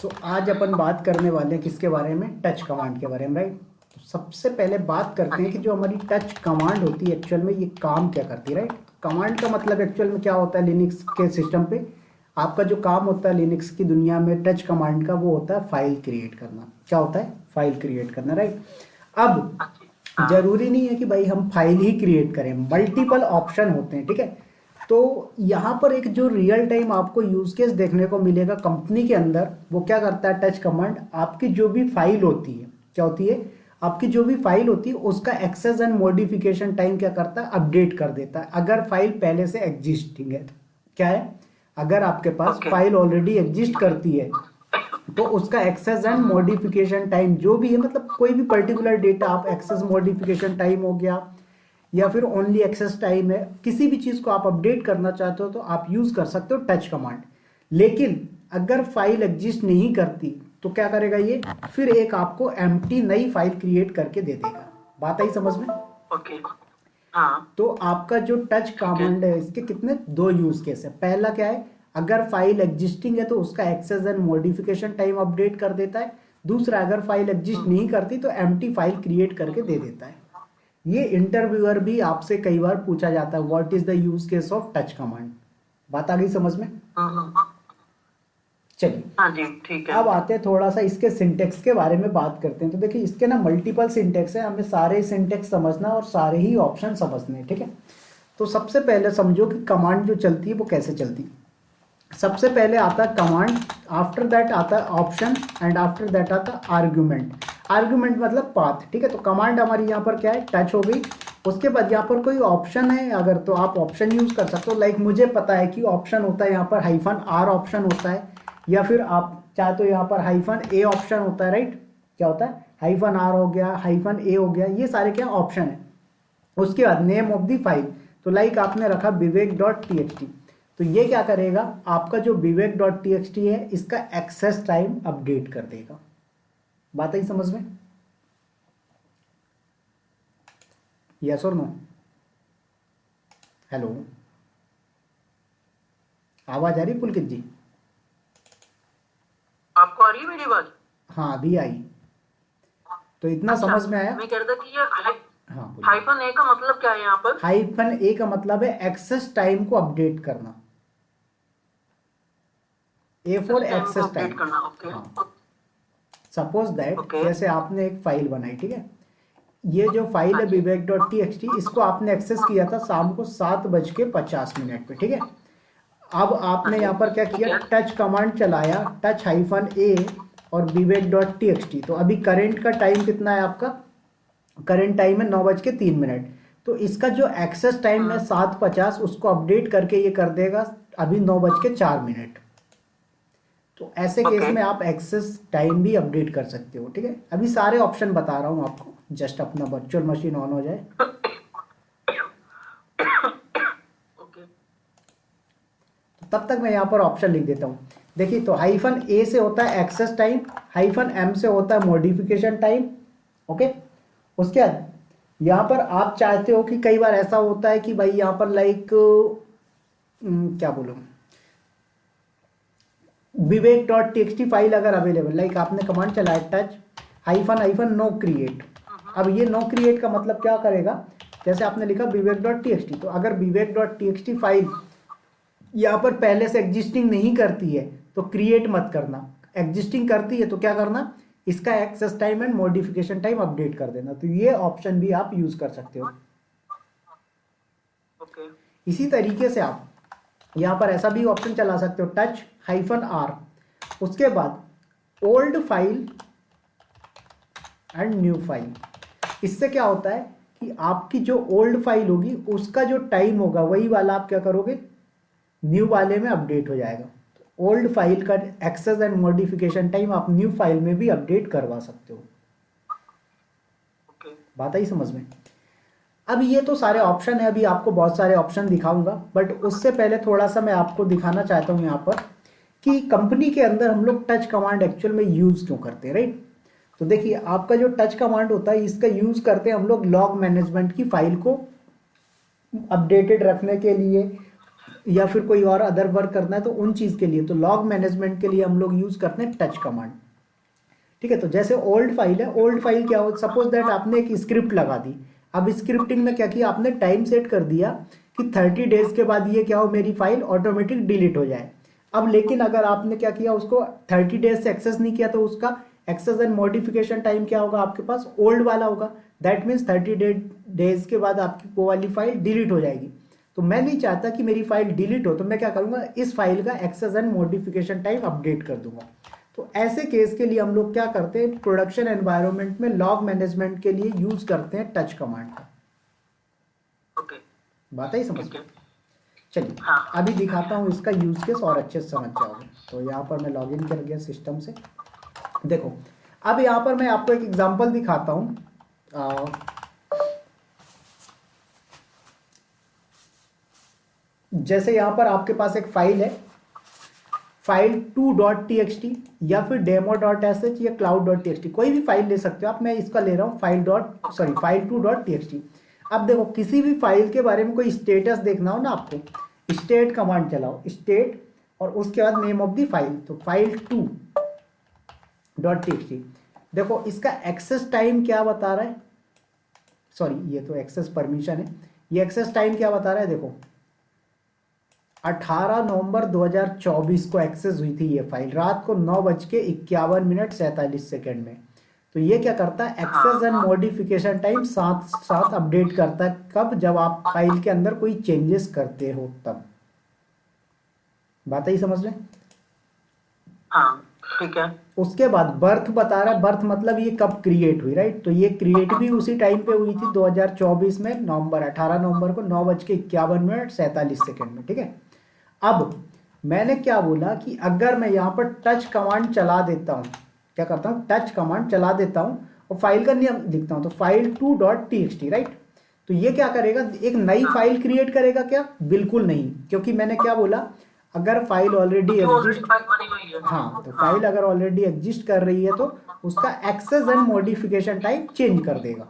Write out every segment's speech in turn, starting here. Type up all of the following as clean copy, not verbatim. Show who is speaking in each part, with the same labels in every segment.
Speaker 1: सो आज अपन बात करने वाले हैं किसके बारे में, टच कमांड के बारे में, राइट। तो सबसे पहले बात करते हैं कि जो हमारी टच कमांड होती है एक्चुअल में ये काम क्या करती है, राइट। कमांड का मतलब एक्चुअल में क्या होता है लिनक्स के सिस्टम पे, आपका जो काम होता है लिनक्स की दुनिया में टच कमांड का वो होता है फाइल क्रिएट करना। क्या होता है? फाइल क्रिएट करना, राइट। अब जरूरी नहीं है कि भाई हम फाइल ही क्रिएट करें, मल्टीपल ऑप्शन होते हैं, ठीक है। तो यहाँ पर एक जो रियल टाइम आपको यूज केस देखने को मिलेगा कंपनी के अंदर, वो क्या करता है टच कमांड, आपकी जो भी फाइल होती है, क्या होती है, आपकी जो भी फाइल होती है उसका एक्सेस एंड मॉडिफिकेशन टाइम क्या करता है, अपडेट कर देता है। अगर फाइल पहले से एग्जिस्टिंग है, क्या है, अगर आपके पास फाइल ऑलरेडी एग्जिस्ट करती है तो उसका एक्सेस एंड मॉडिफिकेशन टाइम जो भी है, मतलब कोई भी पर्टिकुलर डेटा आप एक्सेस मॉडिफिकेशन टाइम हो गया या फिर ओनली एक्सेस टाइम है, किसी भी चीज़ को आप अपडेट करना चाहते हो तो आप यूज़ कर सकते हो टच कमांड। लेकिन अगर फाइल एग्जिस्ट नहीं करती तो क्या करेगा ये, फिर एक आपको एम्प्टी नई फाइल क्रिएट करके दे देगा। बात आई समझ में?
Speaker 2: ओके हाँ।
Speaker 1: तो आपका जो टच कमांड है इसके कितने दो यूज केस है। पहला क्या है, अगर फाइल एग्जिस्टिंग है तो उसका access and modification time update कर देता है। दूसरा, अगर फाइल एग्जिस्ट नहीं करती तो एम्प्टी फाइल क्रिएट करके दे देता है। ये इंटरव्यूअर भी आपसे कई बार पूछा जाता है, what is the use case of touch command. बात आ गई समझ में? चलिए
Speaker 2: हाँ जी ठीक है।
Speaker 1: अब आते हैं थोड़ा सा इसके सिंटेक्स के बारे में बात करते हैं। तो देखिए इसके ना मल्टीपल सिंटेक्स है, हमें सारे सिंटेक्स समझना और सारे ही ऑप्शन समझने हैं, ठीक है। तो सबसे पहले समझो कि कमांड जो चलती है वो कैसे चलती है। सबसे पहले आता है कमांड, आफ्टर दैट आता है ऑप्शन एंड आफ्टर दैट आता है आर्ग्यूमेंट। आर्ग्यूमेंट मतलब पाथ, ठीक है। तो कमांड हमारी यहाँ पर क्या है, टच हो गई। उसके बाद यहाँ पर कोई ऑप्शन है अगर, तो आप ऑप्शन यूज कर सकते हो। लाइक मुझे पता है कि ऑप्शन होता है यहाँ पर -r ऑप्शन होता है, या फिर आप चाहे तो यहाँ पर -a ऑप्शन होता है, राइट। क्या होता है, -r हो गया, -a हो गया, ये सारे क्या ऑप्शन है। उसके बाद नेम ऑफ द फाइल, तो लाइक आपने रखा विवेक.txt, तो ये क्या करेगा, आपका जो विवेक.txt है इसका एक्सेस टाइम अपडेट कर देगा। बात आई समझ में? यस और नो? हेलो, आवाज आ रही पुलकित जी?
Speaker 2: आपको आ रही है मेरी आवाज?
Speaker 1: हाँ अभी आई। तो इतना
Speaker 2: अच्छा,
Speaker 1: समझ में आया?
Speaker 2: मैं कह रहा था कि ये
Speaker 1: हाँ बोलिए।
Speaker 2: हाइफन ए का मतलब क्या है यहाँ पर?
Speaker 1: -a का मतलब है एक्सेस टाइम को अपडेट करना। A for access time.
Speaker 2: करना। ओके
Speaker 1: हाँ, सपोज दैट
Speaker 2: ओके
Speaker 1: जैसे आपने एक फाइल बनाई, ठीक है। ये जो फाइल है विवेक.txt, इसको आपने एक्सेस किया था शाम को 7:50 पे, ठीक है। अब आपने यहाँ पर क्या किया, टच कमांड चलाया, टच -a और विवेक.txt। तो अभी करंट का टाइम कितना है आपका, करंट टाइम है 9:03। तो इसका जो एक्सेस टाइम है 7:50, उसको अपडेट करके ये कर देगा अभी 9:04। तो ऐसे केस में आप एक्सेस टाइम भी अपडेट कर सकते हो, ठीक है। अभी सारे ऑप्शन बता रहा हूँ आपको, जस्ट अपना वर्चुअल मशीन ऑन हो जाए। तब तक मैं यहाँ पर ऑप्शन लिख देता हूँ। देखिए तो -a से होता है एक्सेस टाइम, -m से होता है मॉडिफिकेशन टाइम, ओके। उसके बाद यहाँ पर आप चाहते हो कि कई बार ऐसा होता है कि भाई यहाँ पर लाइक क्या बोलूँ, विवेक.txt फाइल अगर अवेलेबल, लाइक आपने कमांड चलाया टच -no क्रिएट। अब ये नो क्रिएट का मतलब क्या करेगा, जैसे आपने लिखा विवेक.txt, तो अगर विवेक.txt फाइल यहाँ पर पहले से एग्जिस्टिंग नहीं करती है तो क्रिएट मत करना। एग्जिस्टिंग करती है तो क्या करना, इसका access time and modification time update कर देना। तो ये ऑप्शन भी आप यूज कर सकते हो। इसी तरीके से आप यहाँ पर ऐसा भी ऑप्शन चला सकते हो, टच -r, उसके बाद old file and new file. इससे क्या होता है कि आपकी जो ओल्ड फाइल होगी उसका जो टाइम होगा वही वाला आप क्या करोगे, न्यू वाले में अपडेट हो जाएगा। ओल्ड फाइल का एक्सेस एंड मॉडिफिकेशन टाइम आप न्यू फाइल में भी अपडेट करवा सकते हो। बात आई समझ में? अब ये तो सारे ऑप्शन है, अभी आपको बहुत सारे ऑप्शन दिखाऊंगा, बट उससे पहले थोड़ा सा मैं आपको दिखाना चाहता हूँ यहाँ पर कि कंपनी के अंदर हम लोग टच कमांड एक्चुअल में यूज क्यों करते हैं, राइट। तो देखिए आपका जो टच कमांड होता है इसका यूज करते हैं हम लोग लॉग मैनेजमेंट की फाइल को अपडेटेड रखने के लिए, या फिर कोई और अदर वर्क करना है तो उन चीज़ के लिए, तो लॉग मैनेजमेंट के लिए हम लोग यूज़ करते हैं टच कमांड। ठीक है, तो जैसे ओल्ड फाइल है, ओल्ड फाइल क्या हो, सपोज दैट आपने एक स्क्रिप्ट लगा दी। अब स्क्रिप्टिंग में क्या किया आपने, टाइम सेट कर दिया कि 30 डेज के बाद ये क्या हो, मेरी फाइल ऑटोमेटिक डिलीट हो जाए। अब लेकिन अगर आपने क्या किया, उसको 30 डेज से एक्सेस नहीं किया, तो उसका एक्सेस एंड मॉडिफिकेशन टाइम क्या होगा आपके पास, ओल्ड वाला होगा। दैट मीन्स 30 डेज के बाद आपकी वो वाली फाइल डिलीट हो जाएगी। तो मैं नहीं चाहता कि मेरी फाइल डिलीट हो, तो मैं क्या करूंगा, इस फाइल का access and modification time update कर दूंगा। तो ऐसे केस के लिए हम लोग क्या करते हैं, प्रोडक्शन एनवायरनमेंट में लॉग मैनेजमेंट के लिए यूज करते हैं टच कमांड का।
Speaker 2: ओके,
Speaker 1: बात आई समझ
Speaker 2: ठीक
Speaker 1: में?
Speaker 2: है।
Speaker 1: चलिए
Speaker 2: हाँ।
Speaker 1: अभी दिखाता हूँ इसका यूज केस और अच्छे से समझ जाओगे। तो यहाँ पर मैं लॉग इन कर गया सिस्टम से। देखो अब यहाँ पर मैं आपको एक एग्जांपल दिखाता हूँ। जैसे यहाँ पर आपके पास एक फाइल है, फाइल 2.txt या फिर demo.sh या cloud.txt, कोई भी फाइल ले सकते हो आप। मैं इसका ले रहा हूँ फाइल 2.txt। अब देखो किसी भी फाइल के बारे में कोई स्टेटस देखना हो ना आपको, स्टेट कमांड चलाओ, स्टेट और उसके बाद नेम ऑफ द फाइल, तो फाइल 2.txt। देखो इसका एक्सेस टाइम क्या बता रहा है, सॉरी ये तो एक्सेस परमिशन है, ये एक्सेस टाइम क्या बता रहा है, देखो 18 नवंबर 2024 को एक्सेस हुई थी ये फाइल, रात को 9:51 में। तो ये क्या करता है, एक्सेस एंड मॉडिफिकेशन टाइम साथ साथ अपडेट करता है। कब, जब आप फाइल के अंदर कोई चेंजेस करते हो तब। बात ही समझ लें।
Speaker 2: हाँ ठीक है।
Speaker 1: उसके बाद बर्थ बता रहा है, बर्थ मतलब ये कब क्रिएट हुई, राइट। तो ये क्रिएट भी उसी टाइम पे हुई थी 2024 में, 18 नवंबर को 9:51 में। ठीक है, अब मैंने क्या बोला कि अगर मैं यहाँ पर टच कमांड चला देता हूँ, क्या करता हूँ, टच कमांड चला देता हूँ और फाइल का नाम लिखता हूँ, तो फाइल 2.txt, राइट। तो ये क्या करेगा, एक नई फाइल क्रिएट करेगा क्या, बिल्कुल नहीं, क्योंकि मैंने क्या बोला, अगर फाइल ऑलरेडी एग्जिस्ट,
Speaker 2: फाइल बनी हुई है।
Speaker 1: हाँ, तो फाइल अगर ऑलरेडी एग्जिस्ट कर रही है तो उसका access and modification type change कर देगा।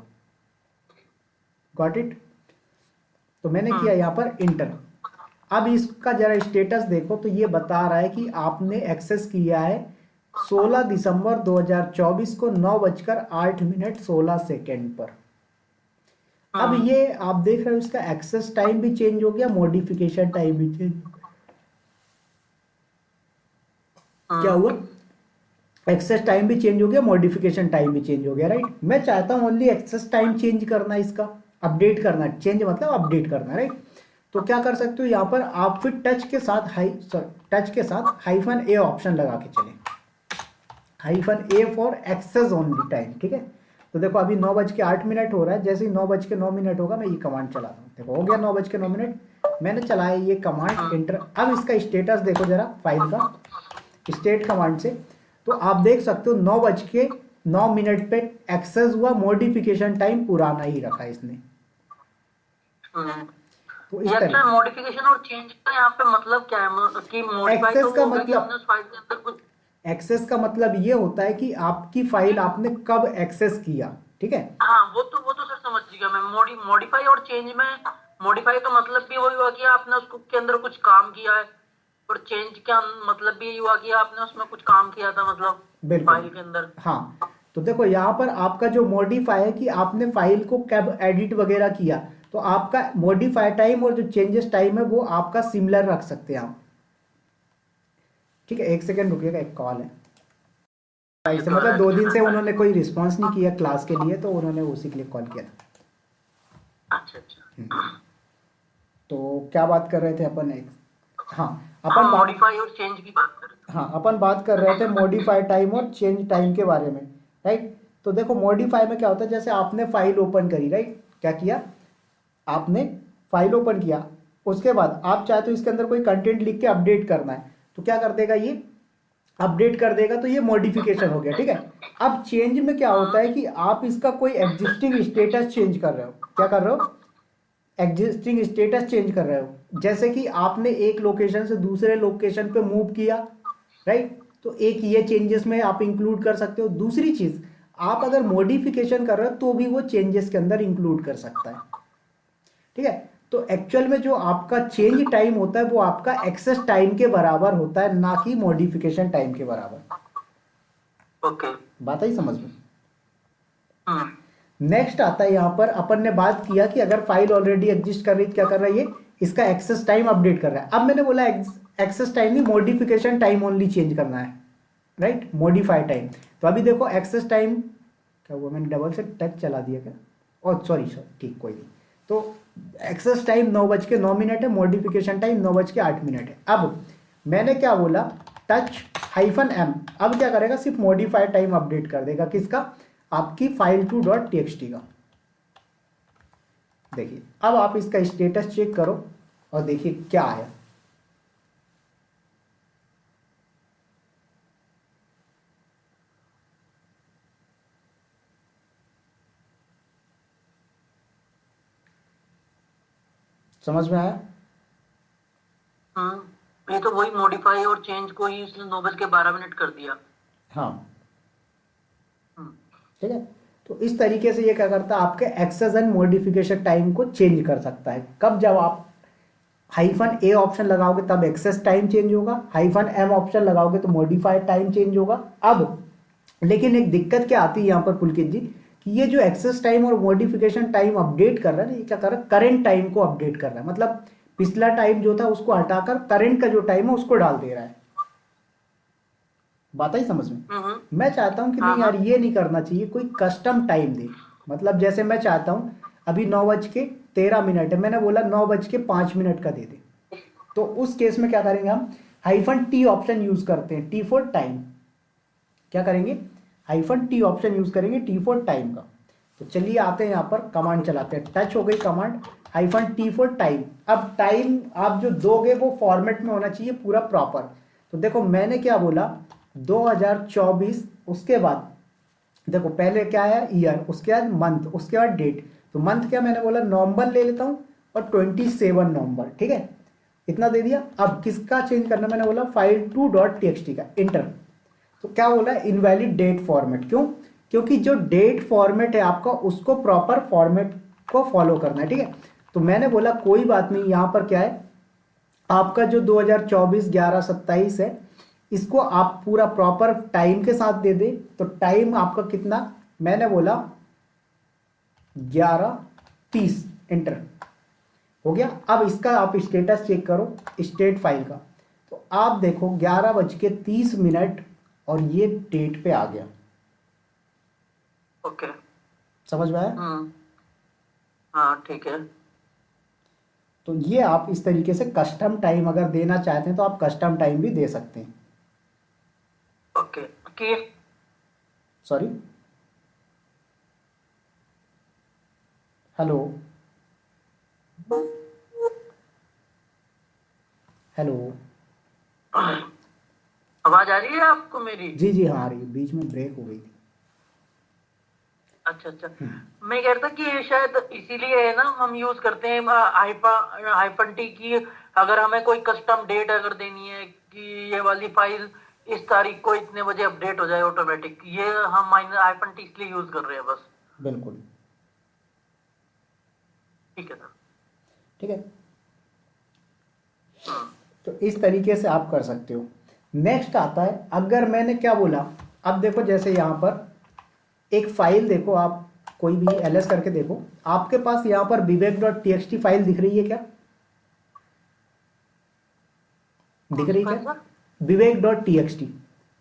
Speaker 1: Got it. तो मैंने किया यहाँ पर इंटर। अब इसका जरा स्टेटस देखो, तो ये बता रहा है कि आपने एक्सेस किया है 16 दिसंबर 2024 को 9:08 पर। अब ये आप देख रहे हो इसका एक्सेस टाइम भी चेंज हो गया, मॉडिफिकेशन टाइम भी चेंज। क्या हुआ, एक्सेस टाइम भी चेंज हो गया, मॉडिफिकेशन टाइम भी चेंज हो गया, राइट। मैं चाहता हूं ओनली एक्सेस टाइम चेंज करना, इसका अपडेट करना, चेंज मतलब अपडेट करना, राइट। तो क्या कर सकते हो, यहाँ पर आप फिर टच के साथ -ए ऑप्शन लगा के चले, -a for access only time. ठीक है, तो देखो अभी 9:08 हो रहा है, जैसे ही 9:09 होगा मैं ये कमांड चला रहा हूँ। देखो हो गया 9:09, मैंने चलाया ये कमांड इंटर। अब इसका स्टेटस देखो जरा फाइल का, स्टेट कमांड से, तो आप देख सकते हो 9:09 पे एक्सेस हुआ, मॉडिफिकेशन टाइम पुराना ही रखा इसने। तो इस तरह
Speaker 2: मॉडिफिकेशन और चेंज का यहाँ पे मतलब क्या है, कि मॉडिफाई
Speaker 1: एक्सेस
Speaker 2: तो
Speaker 1: का
Speaker 2: वो होगा कि
Speaker 1: मतलब,
Speaker 2: हमने उस फाइल के अंदर कुछ।
Speaker 1: एक्सेस का मतलब ये होता है कि आपकी फाइल आपने कब एक्सेस किया। ठीक है,
Speaker 2: हाँ वो तो सर समझ गया मैं। मॉडिफाई और चेंज में, मॉडिफाई का मतलब भी वही हुआ कि आपने उसको के अंदर कुछ काम किया है, और चेंज का मतलब भी यही हुआ कि आपने उसमें कुछ काम किया था, मतलब फाइल के अंदर।
Speaker 1: हाँ, तो देखो यहाँ पर आपका जो मॉडिफाई है कि आपने फाइल को कब एडिट वगैरह किया, तो आपका मॉडिफाई टाइम और जो चेंजेस टाइम है वो आपका सिमिलर रख सकते हैं आप। ठीक है, एक सेकेंड रुकिएगा, एक कॉल है से, मतलब 2 दिन से उन्होंने कोई रिस्पॉन्स नहीं किया क्लास के लिए, तो उन्होंने उसी के लिए कॉल किया था।
Speaker 2: अच्छा अच्छा।
Speaker 1: तो क्या बात कर रहे थे अपन, एक, हाँ अपन
Speaker 2: मॉडिफाई और चेंज की बात कर रहे थे।
Speaker 1: हाँ अपन बात कर रहे थे मॉडिफाई टाइम और चेंज टाइम के बारे में, राइट। तो देखो मॉडिफाई में क्या होता है, जैसे आपने फाइल ओपन करी, राइट, क्या किया आपने, फाइल ओपन किया, उसके बाद आप चाहे तो इसके अंदर कोई कंटेंट लिख के अपडेट करना है, तो क्या कर देगा ये, अपडेट कर देगा, तो ये मॉडिफिकेशन हो गया। ठीक है, अब चेंज में क्या होता है कि आप इसका कोई एग्जिस्टिंग स्टेटस चेंज कर रहे हो। क्या कर रहे हो, एग्जिस्टिंग स्टेटस चेंज कर रहे हो। जैसे कि आपने एक लोकेशन से दूसरे लोकेशन पे मूव किया, राइट, तो एक ये चेंजेस में आप इंक्लूड कर सकते हो। दूसरी चीज, आप अगर मॉडिफिकेशन कर रहे हो तो भी वो चेंजेस के अंदर इंक्लूड कर सकता है। ठीक है, तो एक्चुअल में जो आपका चेंज टाइम होता है वो आपका एक्सेस टाइम के बराबर होता है, ना कि मॉडिफिकेशन टाइम के बराबर।
Speaker 2: ओके।
Speaker 1: बात आई समझ में?
Speaker 2: हम्म।
Speaker 1: नेक्स्ट आता है यहाँ पर, अपन ने बात किया कि अगर फाइल ऑलरेडी एग्जिस्ट कर रही है क्या कर रहा है ये, इसका एक्सेस टाइम अपडेट कर रहा है। अब मैंने बोला एक्सेस टाइम नहीं, मॉडिफिकेशन टाइम ओनली चेंज करना है, राइट, मॉडिफाई टाइम। तो अभी देखो एक्सेस टाइम क्या हुआ, मैंने डबल से टच चला दिया क्या, और सॉरी ठीक कोई नहीं। तो एक्सेस टाइम 9:09 है, मॉडिफिकेशन टाइम 9:08 है। अब मैंने क्या बोला, टच -m, अब क्या करेगा, सिर्फ मॉडिफाई टाइम अपडेट कर देगा, किसका, आपकी file2.txt का। देखिए अब आप इसका स्टेटस चेक करो और देखिए क्या आया। समझ में आया?
Speaker 2: ये तो वही मॉडिफाई और चेंज को ही इसने 9:12 कर दिया।
Speaker 1: हाँ
Speaker 2: हम्म।
Speaker 1: ठीक है। तो इस तरीके से ये क्या करता है, आपके एक्सेस एंड मॉडिफिकेशन टाइम को चेंज कर सकता है। कब, जब आप -a ऑप्शन लगाओगे तब एक्सेस टाइम चेंज होगा, -m ऑप्शन लगाओगे तो मॉडिफाइड टाइम चेंज होगा। अब लेकिन एक दिक्कत क्या आती है यहाँ पर पुलकित जी, कि ये जो एक्सेस टाइम और मॉडिफिकेशन टाइम अपडेट कर रहा है ना, ये क्या कर रहा है, करंट टाइम को अपडेट कर रहा है। मतलब पिछला टाइम जो था उसको हटाकर करंट का जो टाइम है उसको डाल दे रहा है। बात आई समझ में? मैं चाहता हूं कि नहीं यार, ये नहीं करना चाहिए, कोई कस्टम टाइम दे। मतलब जैसे मैं चाहता हूं अभी 9:13 है, मैंने बोला 9:05 का दे दे। तो उस केस में क्या करेंगे हम, -t ऑप्शन यूज करते हैं, टी फॉर टाइम। क्या करेंगे, -t ऑप्शन यूज करेंगे टी फॉर टाइम का। तो चलिए आते हैं यहाँ पर, कमांड चलाते हैं। टच हो गई कमांड, -t फॉर टाइम। अब टाइम आप जो दोगे वो फॉर्मेट में होना चाहिए पूरा प्रॉपर। तो देखो मैंने क्या बोला, 2024, उसके बाद देखो पहले क्या है, ईयर, उसके बाद मंथ, उसके बाद डेट। तो मंथ क्या मैंने बोला, नवंबर ले लेता हूँ, और 27 नवंबर, ठीक है, इतना दे दिया। अब किसका चेंज करना, मैंने बोला file2.txt का, इंटर। तो क्या बोला, इनवैलिड डेट फॉर्मेट। क्यों, क्योंकि जो डेट फॉर्मेट है आपका उसको प्रॉपर फॉर्मेट को फॉलो करना है, ठीक है। तो मैंने बोला कोई बात नहीं, यहाँ पर क्या है, आपका जो 2024 11/27 है, इसको आप पूरा प्रॉपर टाइम के साथ दे दे। तो टाइम आपका कितना, मैंने बोला 11:30, इंटर हो गया। अब इसका आप स्टेटस चेक करो, स्टेट फाइल का। तो आप देखो 11:30 और ये डेट पे आ गया।
Speaker 2: ओके।
Speaker 1: समझ में आया?
Speaker 2: हाँ ठीक है।
Speaker 1: तो ये आप इस तरीके से कस्टम टाइम अगर देना चाहते हैं तो आप कस्टम टाइम भी दे सकते हैं।
Speaker 2: Okay okay.
Speaker 1: Sorry, hello hello,
Speaker 2: आवाज आ रही है आपको मेरी?
Speaker 1: जी जी हाँ आ रही है, बीच में ब्रेक हो गई थी।
Speaker 2: अच्छा अच्छा। मैं कह रहा था कि शायद इसीलिए है ना, हम यूज करते हैं हाइफन टी की। अगर हमें कोई कस्टम डेट अगर देनी है कि ये वाली फाइल इस तारीख को इतने बजे अपडेट हो जाए ऑटोमेटिक, ये हम हाइफन टी इसलिए यूज कर रहे हैं बस।
Speaker 1: बिल्कुल
Speaker 2: ठीक है सर।
Speaker 1: ठीक है। तो इस तरीके से आप कर सकते हो। नेक्स्ट आता है, अगर मैंने क्या बोला, अब देखो जैसे यहाँ पर एक फाइल देखो, आप कोई भी ls करके देखो, आपके पास यहाँ पर vivek.txt फाइल दिख रही है क्या, दिख रही है क्या, vivek.txt,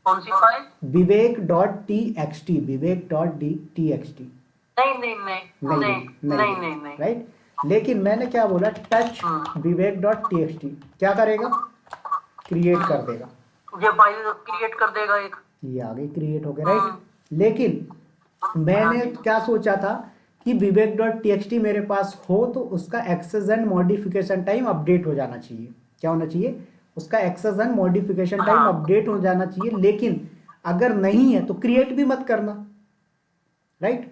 Speaker 2: कौन सी फाइल?
Speaker 1: vivek.txt, vivek.txt,
Speaker 2: नहीं नहीं नहीं नहीं नहीं नहीं नहीं।
Speaker 1: राइट। लेकिन मैंने क्या बोला, टच vivek.txt, क्या करेगा, क्रिएट कर देगा,
Speaker 2: ये फाइल क्रिएट कर देगा एक।
Speaker 1: ये आगे क्रिएट हो गया, राइट। लेकिन मैंने क्या सोचा था कि vivek.txt मेरे पास हो तो उसका access and modification time update हो जाना चाहिए। क्या होना चाहिए, उसका access and modification time update हो जाना चाहिए। लेकिन अगर नहीं है तो क्रिएट भी मत करना, राइट।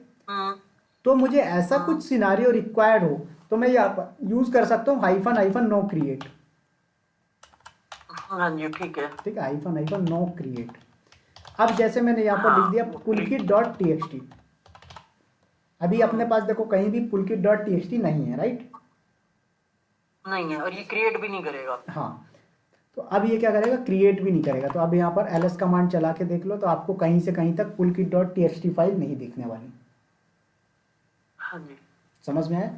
Speaker 1: तो मुझे ऐसा कुछ सिनारियो रिक्वायर्ड हो तो मैं यहाँ पर यूज कर सकता हूँ -नो क्रिएट।
Speaker 2: हाँ जी ठीक है।
Speaker 1: ठीक है, -नो क्रिएट। अब जैसे मैंने यहाँ पर लिख दिया
Speaker 2: नहीं है, और ये क्रिएट भी नहीं करेगा।
Speaker 1: हाँ, तो अब ये क्या करेगा, क्रिएट भी नहीं करेगा। तो अब यहाँ पर ls कमांड चला के देख लो, तो आपको कहीं से कहीं तक toolkit.txt फाइल नहीं दिखने वाली।
Speaker 2: हाँ जी।
Speaker 1: समझ में आया?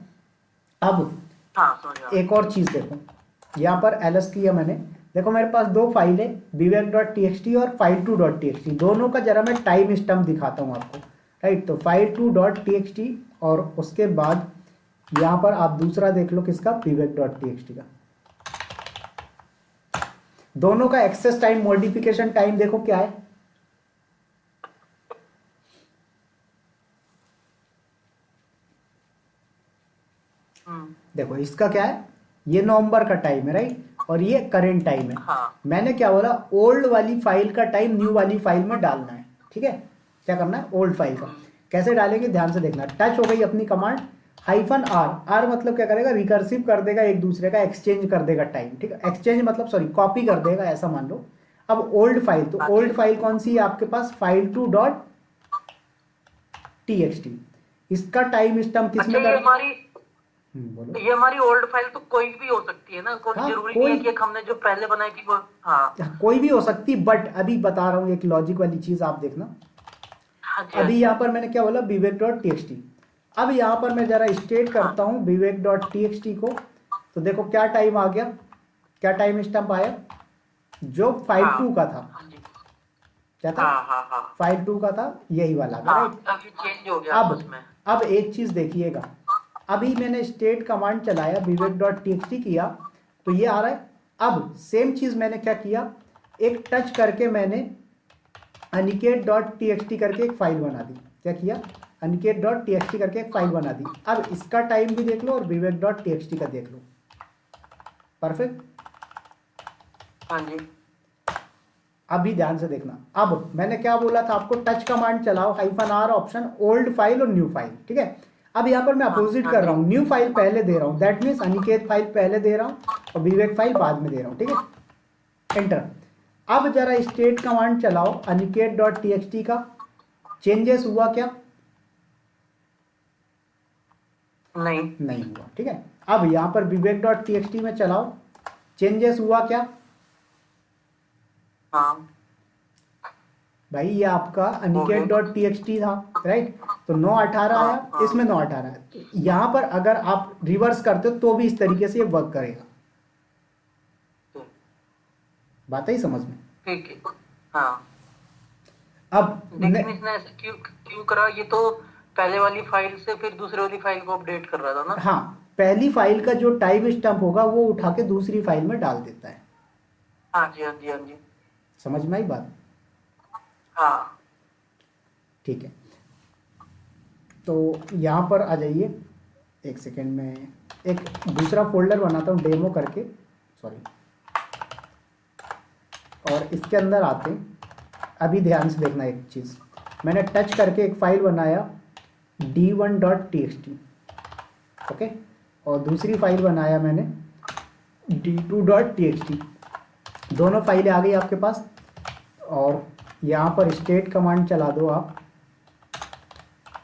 Speaker 1: अब
Speaker 2: हाँ समझ गया।
Speaker 1: एक और चीज़ देखो, यहाँ पर ls किया मैंने, देखो मेरे पास दो फाइल है, vivek.txt और file2.txt। दोनों का जरा मैं टाइम स्टम्प दिखाता हूँ आपको, राइट। तो file2.txt और उसके बाद यहाँ पर आप दूसरा देख लो किसका, vivek.txt का। दोनों का एक्सेस टाइम, मॉडिफिकेशन टाइम देखो क्या है। देखो इसका क्या है, ये नवंबर का टाइम है, राइट, और ये करेंट टाइम है।
Speaker 2: हाँ।
Speaker 1: मैंने क्या बोला, ओल्ड वाली फाइल का टाइम न्यू वाली फाइल में डालना है, ठीक है। क्या करना है, ओल्ड फाइल का। कैसे डालेंगे, ध्यान से देखना। टच हो गई अपनी कमांड, -r, आर मतलब क्या करेगा, रिकर्सिव कर देगा एक दूसरे का, एक्सचेंज कर देगा टाइम, ठीक है। एक्सचेंज मतलब सॉरी कॉपी कर देगा, ऐसा मान लो। अब ओल्ड फाइल, तो ओल्ड फाइल कौन सी है आपके पास, file2.txt। इसका टाइम स्टम्प किसमें
Speaker 2: अच्छा,
Speaker 1: बोलो।
Speaker 2: ये हमारी ओल्ड फाइल तो कोई भी हो सकती है ना, कोई
Speaker 1: हाँ,
Speaker 2: जरूरी
Speaker 1: कोई
Speaker 2: नहीं है कि हमने जो पहले बनाई थी वो। हाँ
Speaker 1: कोई भी हो सकती, बट अभी बता रहा हूँ एक लॉजिक वाली चीज, आप देखना।
Speaker 2: हाँ जी।
Speaker 1: अभी यहाँ पर मैंने क्या बोला, vivek.txt। अब यहाँ पर मैं जरा स्टेट करता हूँ vivek.txt को, तो देखो क्या टाइम आ गया, क्या टाइम स्टम्प आया, जो फाइल 2 का था।
Speaker 2: हाँ जी।
Speaker 1: क्या था,
Speaker 2: हाँ हाँ हाँ।
Speaker 1: फाइल 2 का था, यही वाला था,
Speaker 2: हाँ,
Speaker 1: राइट।
Speaker 2: अभी चेंज हो गया
Speaker 1: अब
Speaker 2: उसमें।
Speaker 1: अब एक चीज देखिएगा, अभी मैंने स्टेट कमांड चलाया, vivek.txt किया, तो ये आ रहा है। अब सेम चीज मैंने क्या किया, एक टच करके मैंने aniket.txt करके एक फाइल बना दी। क्या किया, aniket.txt करके एक फाइल बना दी। अब इसका टाइम भी देख लो और vivek.txt का देख लो, परफेक्ट।
Speaker 2: हाँ जी।
Speaker 1: अभी ध्यान से देखना, अब मैंने क्या बोला था आपको, टच कमांड चलाओ, -r ऑप्शन, ओल्ड फाइल और न्यू फाइल, ठीक है। अब यहाँ पर मैं अपोजिट कर रहा हूँ, न्यू फाइल पहले दे रहा हूँ, दैट मीन्स अनिकेत फाइल पहले दे रहा हूँ और विवेक फाइल बाद में दे रहा हूँ, ठीक है। एंटर। अब जरा स्टेट कमांड चलाओ aniket.txt का, चेंजेस हुआ क्या, नहीं हुआ, ठीक है। अब यहाँ पर vivek.txt में चलाओ, चेंजेस हुआ क्या,
Speaker 2: हाँ
Speaker 1: भाई ये आपका aniket.txt था, राइट। तो 9/18 आया, इसमें 9/18। यहाँ पर अगर आप रिवर्स करते हो तो भी इस तरीके से ये वर्क करेगा। बात है समझ में?
Speaker 2: ठीक है। हाँ,
Speaker 1: अब
Speaker 2: लेकिन इसने ऐसा क्यों क्यों करा, ये तो पहले वाली फाइल से फिर दूसरे वाली फाइल को अपडेट कर रहा था ना।
Speaker 1: हाँ, पहली फाइल का जो टाइम स्टम्प होगा वो उठा के दूसरी फाइल में डाल देता है।
Speaker 2: हाँ जी हाँ जी हाँ जी।
Speaker 1: समझ में आई बात?
Speaker 2: हाँ
Speaker 1: ठीक है, तो यहाँ पर आ जाइए, एक सेकेंड में एक दूसरा फोल्डर बनाता हूँ डेमो करके, सॉरी, और इसके अंदर आते हैं। अभी ध्यान से देखना एक चीज़, मैंने टच करके एक फाइल बनाया d1.txt, ओके, और दूसरी फाइल बनाया मैंने d2.txt। दोनों फाइलें आ गई आपके पास, और यहाँ पर स्टेट कमांड चला दो आप,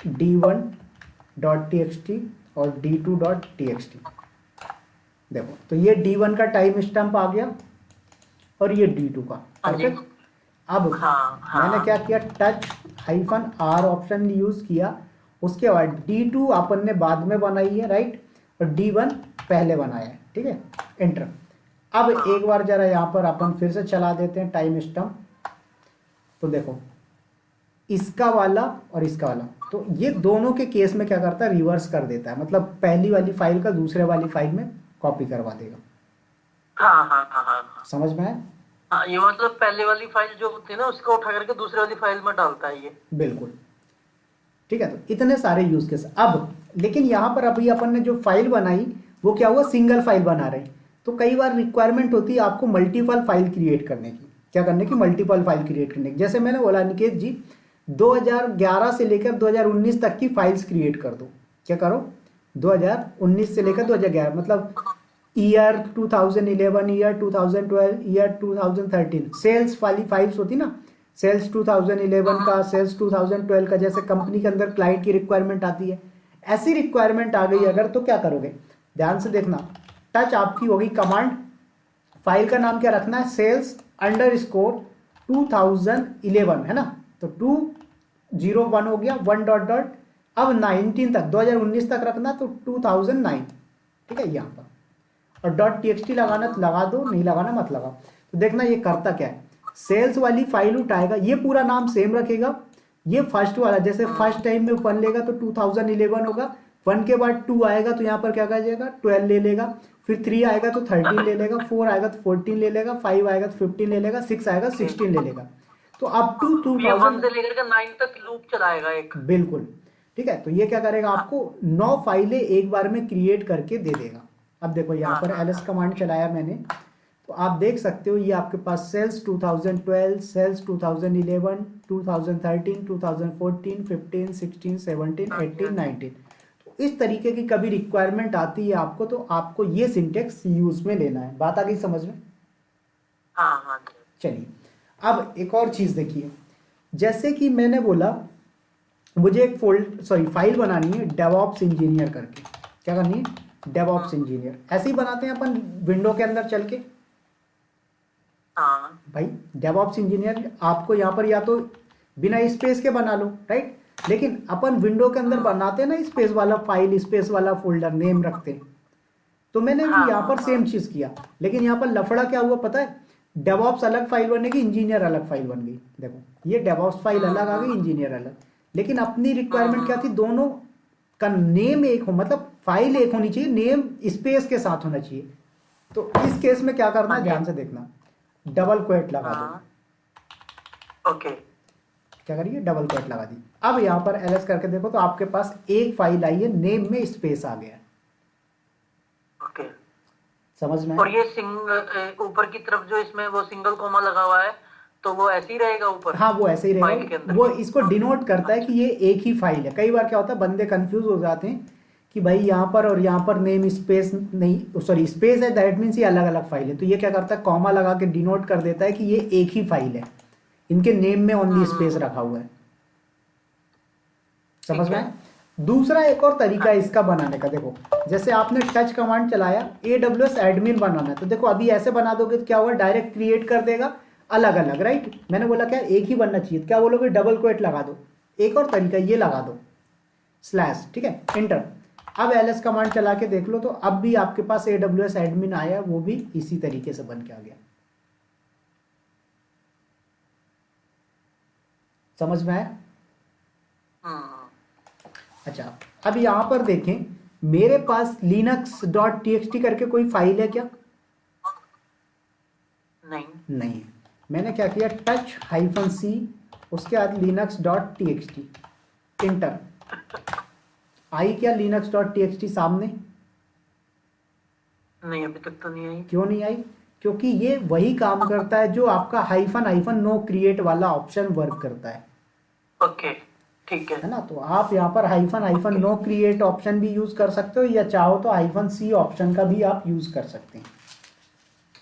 Speaker 1: d1.txt और d2.txt। देखो तो ये d1 का टाइम स्टम्प आ गया और ये d2 का, परफेक्ट। अब मैंने क्या किया, टच -r ऑप्शन यूज किया, उसके बाद d2 अपन ने बाद में बनाई है, राइट, और d1 पहले बनाया है, ठीक है। एंटर। अब एक बार जरा यहाँ पर अपन फिर से चला देते हैं टाइम स्टम्प, तो देखो इसका वाला और इसका वाला, तो ये दोनों के केस में क्या करता है, रिवर्स कर देता है, मतलब पहली वाली फाइल का दूसरे वाली फाइल में कॉपी करवा देगा।
Speaker 2: हाँ हाँ हाँ हाँ,
Speaker 1: समझ में आया?
Speaker 2: हाँ, ये मतलब पहले वाली फाइल जो होती है ना उसको उठा करके दूसरी वाली फाइल में डालता है ये।
Speaker 1: बिल्कुल, ठीक है। तो इतने सारे यूज केस। अब लेकिन यहाँ पर अभी अपन ने जो फाइल बनाई वो क्या हुआ, सिंगल फाइल बना रहे, तो कई बार रिक्वायरमेंट होती है आपको मल्टीपल फाइल क्रिएट करने की। क्या करने की, मल्टीपल फाइल क्रिएट करने की। जैसे मैंने बोला निकेत जी 2011 से लेकर 2019 तक की फाइल्स क्रिएट कर दो। क्या करो, 2019 से लेकर 2011, मतलब ईयर 2011, ईयर 2012, ईयर 2013, सेल्स वाली फाइल्स होती ना, सेल्स 2011 का, सेल्स 2012 का, जैसे कंपनी के अंदर क्लाइंट की रिक्वायरमेंट आती है, ऐसी रिक्वायरमेंट आ गई अगर, तो क्या करोगे, ध्यान से देखना, टच आपकी होगी कमांड, फाइल का नाम क्या रखना है, sales_2011 है ना, तो 201 हो गया, 1 डॉट डॉट, अब 19 तक 2019 तक रखना, तो 2009, ठीक है यहाँ पर, और .txt लगाना तो लगा दो, नहीं लगाना मत लगाओ। तो देखना ये करता क्या है, सेल्स वाली फाइल उठाएगा, ये पूरा नाम सेम रखेगा, ये फर्स्ट वाला जैसे फर्स्ट टाइम में 1 लेगा तो 2011 होगा, 1 के बाद 2 आएगा तो यहाँ पर क्या कर जाएगा 12 ले लेगा, फिर 3 आएगा तो 13 ले लेगा, 4 आएगा तो 14 ले लेगा, 5 आएगा तो 15 ले लेगा, 6 आएगा 16 ले लेगा, तो अप टू
Speaker 2: ये 1
Speaker 1: 2000
Speaker 2: से लेकर के 9 तक लूप चलाएगा एक।
Speaker 1: बिल्कुल ठीक है। तो ये क्या करेगा, आपको 9 फाइलें एक बार में क्रिएट करके दे देगा। अब देखो यहाँ पर ls कमांड चलाया मैंने, तो आप देख सकते हो ये आपके पास सेल्स 2012, सेल्स 2011, 2013, 2014, 15, 16, 17, 18, 19, तो इस तरीके की कभी रिक्वायरमेंट आती है आपको, तो आपको ये सिंटेक्स यूज में लेना है। बात आ गई समझ में?
Speaker 2: हाँ हाँ।
Speaker 1: चलिए अब एक और चीज देखिए, जैसे कि मैंने बोला मुझे एक फाइल बनानी है डेवऑप्स इंजीनियर करके, क्या करनी है, डेवऑप्स इंजीनियर, ऐसे ही बनाते हैं अपन विंडो के अंदर चल के।
Speaker 2: हाँ
Speaker 1: भाई डेवऑप्स इंजीनियर आपको यहाँ पर या तो बिना स्पेस के बना लो, राइट, लेकिन अपन विंडो के अंदर बनाते हैं ना स्पेस वाला फाइल, स्पेस वाला फोल्डर नेम रखते हैं, तो मैंने भी यहाँ पर सेम चीज किया, लेकिन यहाँ पर लफड़ा क्या हुआ पता है, डेवऑप्स अलग फाइल बनेगी, इंजीनियर अलग फाइल बन गई। देखो ये डेवऑप्स फाइल अलग आ गई, इंजीनियर अलग, लेकिन अपनी रिक्वायरमेंट क्या थी, दोनों का नेम एक हो, मतलब फाइल एक होनी चाहिए, नेम स्पेस के साथ होना चाहिए। तो इस केस में क्या करना है, ध्यान से देखना, डबल क्वेट लगा दो।
Speaker 2: ओके,
Speaker 1: क्या करिए, डबल क्वेट लगा दी। अब यहाँ पर ls करके देखो तो आपके पास एक फाइल आई है, नेम में स्पेस आ गया।
Speaker 2: ओके,
Speaker 1: समझ में?
Speaker 2: और ये ऊपर की तरफ जो इसमें वो सिंगल कोमा लगा हुआ है, तो वो ऐसे ही रहेगा ऊपर?
Speaker 1: हाँ वो ऐसे ही
Speaker 2: फाइल के
Speaker 1: रहेगा,
Speaker 2: अंदर
Speaker 1: वो इसको डिनोट करता है कि ये एक ही फाइल है। कई बार क्या होता है, बंदे कंफ्यूज हो जाते हैं कि भाई यहाँ पर और यहाँ पर नेम स्पेस नहीं, सॉरी स्पेस है, दैट मीन्स ये अलग अलग फाइल है। तो ये क्या करता है, कॉमा लगा के डिनोट कर देता है कि ये एक ही फाइल है, इनके नेम में ओनली स्पेस रखा हुआ है। समझ में? दूसरा एक और तरीका है इसका बनाने का, देखो जैसे आपने टच कमांड चलाया, AWS एडमिन बनाना है, तो देखो अभी ऐसे बना दोगे तो क्या होगा, डायरेक्ट क्रिएट कर देगा अलग अलग, राइट। मैंने बोला क्या एक ही बनना चाहिए, क्या बोलोगे, डबल क्वेट लगा दो। एक और तरीका ये लगा दो स्लैश, ठीक है, एंटर। अब ls कमांड चला के देख लो, तो अब भी आपके पास AWS एडमिन आया, वो भी इसी तरीके से बन के आ गया। समझ में आया? अच्छा अब यहाँ पर देखें, मेरे पास linux.txt करके कोई फाइल है क्या? नहीं है। मैंने क्या किया, touch-c उसके बाद linux.txt, इंटर। आई क्या linux.txt सामने?
Speaker 2: नहीं, अभी तक तो नहीं आई।
Speaker 1: क्यों नहीं आई? क्योंकि ये वही काम करता है जो आपका हाइफन नो क्रिएट वाला ऑप्शन वर्क करता है।
Speaker 2: ओके, ठीक है
Speaker 1: ना, तो आप यहाँ पर हाइफन नो क्रिएट ऑप्शन भी यूज कर सकते हो, या चाहो तो -c ऑप्शन का भी आप यूज कर सकते हैं।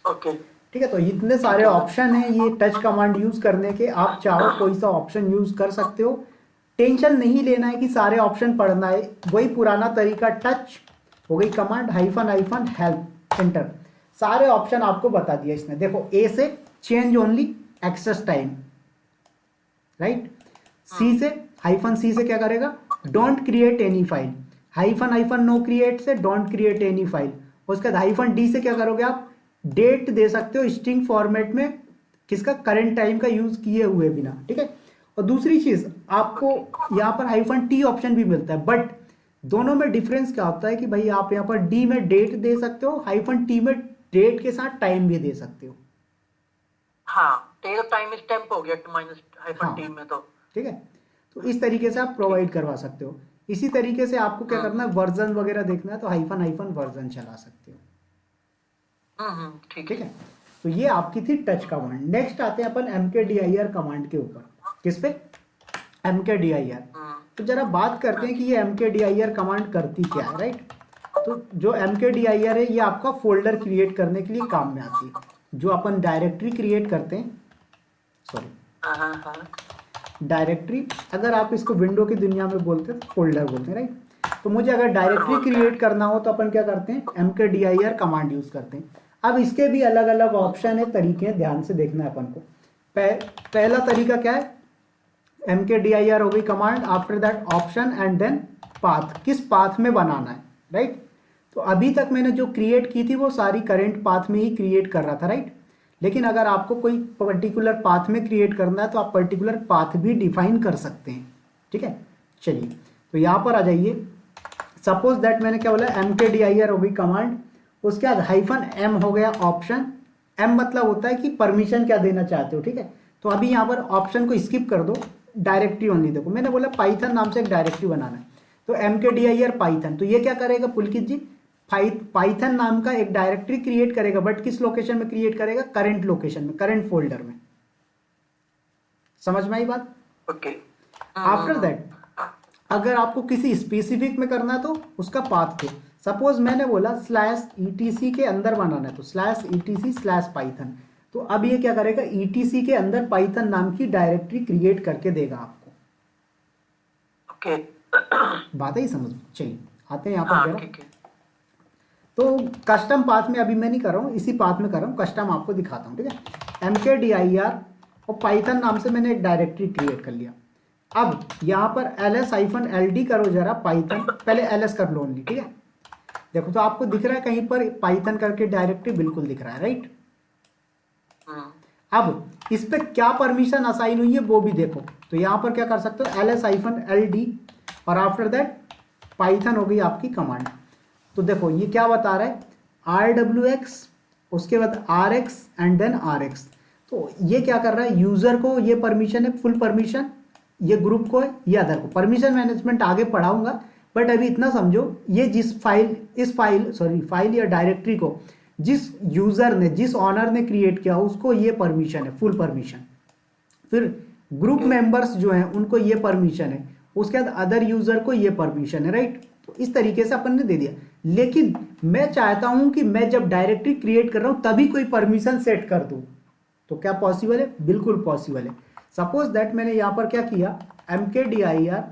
Speaker 2: ओके,
Speaker 1: ठीक है, तो इतने सारे ऑप्शन हैं ये टच कमांड यूज करने के, आप चाहो कोई सा ऑप्शन यूज कर सकते हो। टेंशन नहीं लेना है कि सारे ऑप्शन पढ़ना है, वही पुराना तरीका, टच हो गई कमांड, हाइफन हेल्प, एंटर, सारे ऑप्शन आपको बता दिया इसने। देखो ए से change only access time, right. C से -c से क्या करेगा, don't create any file, hyphen no create से डोंट क्रिएट एनी फाइल। उसके बाद -d से क्या करोगे, आप डेट दे सकते हो स्ट्रिंग फॉर्मेट में, किसका, करंट टाइम का यूज किए हुए बिना, ठीक है। और दूसरी चीज आपको यहाँ पर -t ऑप्शन भी मिलता है, बट दोनों में डिफरेंस क्या होता है कि भाई आप यहाँ पर d में डेट दे सकते हो, -t में डेट के साथ टाइम भी दे सकते हो।
Speaker 2: हाँ, टेल टाइम स्टैम्प हो गया -t में, तो
Speaker 1: ठीक है। तो इस तरीके से आप प्रोवाइड करवा सकते हो। इसी तरीके से आपको क्या करना है, वर्जन वगैरह देखना है तो हाइफन वर्जन चला सकते हो।
Speaker 2: ठीक
Speaker 1: है। तो ये आपकी थी टच कमांड। नेक्स्ट आते हैं अपन mkdir कमांड के ऊपर। किस पे? mkdir। तो जरा बात करते हैं कि ये mkdir कमांड करती क्या है, राइट। तो जो mkdir है ये आपका फोल्डर क्रिएट करने के लिए काम में आती है। जो अपन डायरेक्टरी क्रिएट करते हैं, सॉरी डायरेक्टरी, अगर आप इसको विंडो की दुनिया में बोलते हैं तो फोल्डर बोलते हैं, राइट। तो मुझे अगर डायरेक्टरी क्रिएट करना हो तो अपन क्या करते हैं, mkdir कमांड यूज करते हैं। अब इसके भी अलग अलग ऑप्शन है, तरीके हैं, ध्यान से देखना है अपन को। पहला तरीका क्या है, mkdir हो गई command, after that option and then path, किस पाथ में बनाना है, राइट। तो अभी तक मैंने जो क्रिएट की थी वो सारी करेंट पाथ में ही क्रिएट कर रहा था, राइट। लेकिन अगर आपको कोई पर्टिकुलर पाथ में क्रिएट करना है तो आप पर्टिकुलर पाथ भी डिफाइन कर सकते हैं, ठीक है। चलिए तो यहाँ पर आ जाइए। सपोज दैट मैंने क्या बोला, mkdir हो गई कमांड, उसके बाद -m हो गया ऑप्शन। m मतलब होता है कि परमिशन क्या देना चाहते हो, ठीक है। तो अभी यहाँ पर ऑप्शन को स्किप कर दो, डायरेक्टरी ओनली देखो। मैंने बोला पाइथन नाम से एक डायरेक्टरी बनाना है, तो mkdir पाइथन, तो ये क्या करेगा पुलकित जी, पाइथन नाम का एक डायरेक्टरी क्रिएट करेगा, बट किस लोकेशन में क्रिएट करेगा, करंट लोकेशन में, करंट फोल्डर में। समझ में आई बात?
Speaker 2: ओके।
Speaker 1: आफ्टर दैट अगर आपको किसी स्पेसिफिक में करना है तो उसका पाथ दो। सपोज मैंने बोला /etc के अंदर बनाना है, तो /etc/python, तो अब ये क्या करेगा, etc के अंदर पाइथन नाम की डायरेक्टरी क्रिएट करके देगा आपको।
Speaker 2: ओके,
Speaker 1: बात ही समझ में। चलिए आते हैं यहाँ
Speaker 2: हाँ
Speaker 1: पर।
Speaker 2: ठीक है।
Speaker 1: तो कस्टम पाथ में अभी मैं नहीं कर रहा हूँ, इसी पाथ में कर रहा हूँ, कस्टम आपको दिखाता हूँ, ठीक है। mkdir और पाइथन नाम से मैंने एक डायरेक्टरी क्रिएट कर लिया। अब यहाँ पर ls-ld करो जरा, पाइथन पहले ls कर लो ओनली, ठीक है। देखो तो आपको दिख रहा है कहीं पर पाइथन करके डायरेक्टरी, बिल्कुल दिख रहा है, राइट। अब इस पे क्या परमिशन असाइन हुई है वो भी देखो। तो यहाँ पर क्या कर सकते हो, ls-ld और आफ्टर दैट पाइथन हो गई आपकी कमांड। तो देखो ये क्या बता रहा है, rwx, उसके बाद rx एंड देन rx। तो ये क्या कर रहा है, यूजर को ये परमिशन है, फुल परमिशन, ये ग्रुप को है, ये अदर को। परमिशन मैनेजमेंट आगे पढ़ाऊंगा, बट अभी इतना समझो, ये जिस फाइल या डायरेक्टरी को जिस यूजर ने, जिस ऑनर ने क्रिएट किया उसको ये परमिशन है, फुल परमिशन। फिर ग्रुप मेंबर्स जो हैं उनको ये परमिशन है, उसके बाद अदर यूजर को ये परमिशन है, राइट। तो इस तरीके से अपन ने दे दिया। लेकिन मैं चाहता हूं कि मैं जब डायरेक्टरी क्रिएट कर रहा हूं तभी कोई परमिशन सेट कर दूं, तो क्या पॉसिबल है? बिल्कुल पॉसिबल है। सपोज दैट मैंने यहां पर क्या किया, mkdir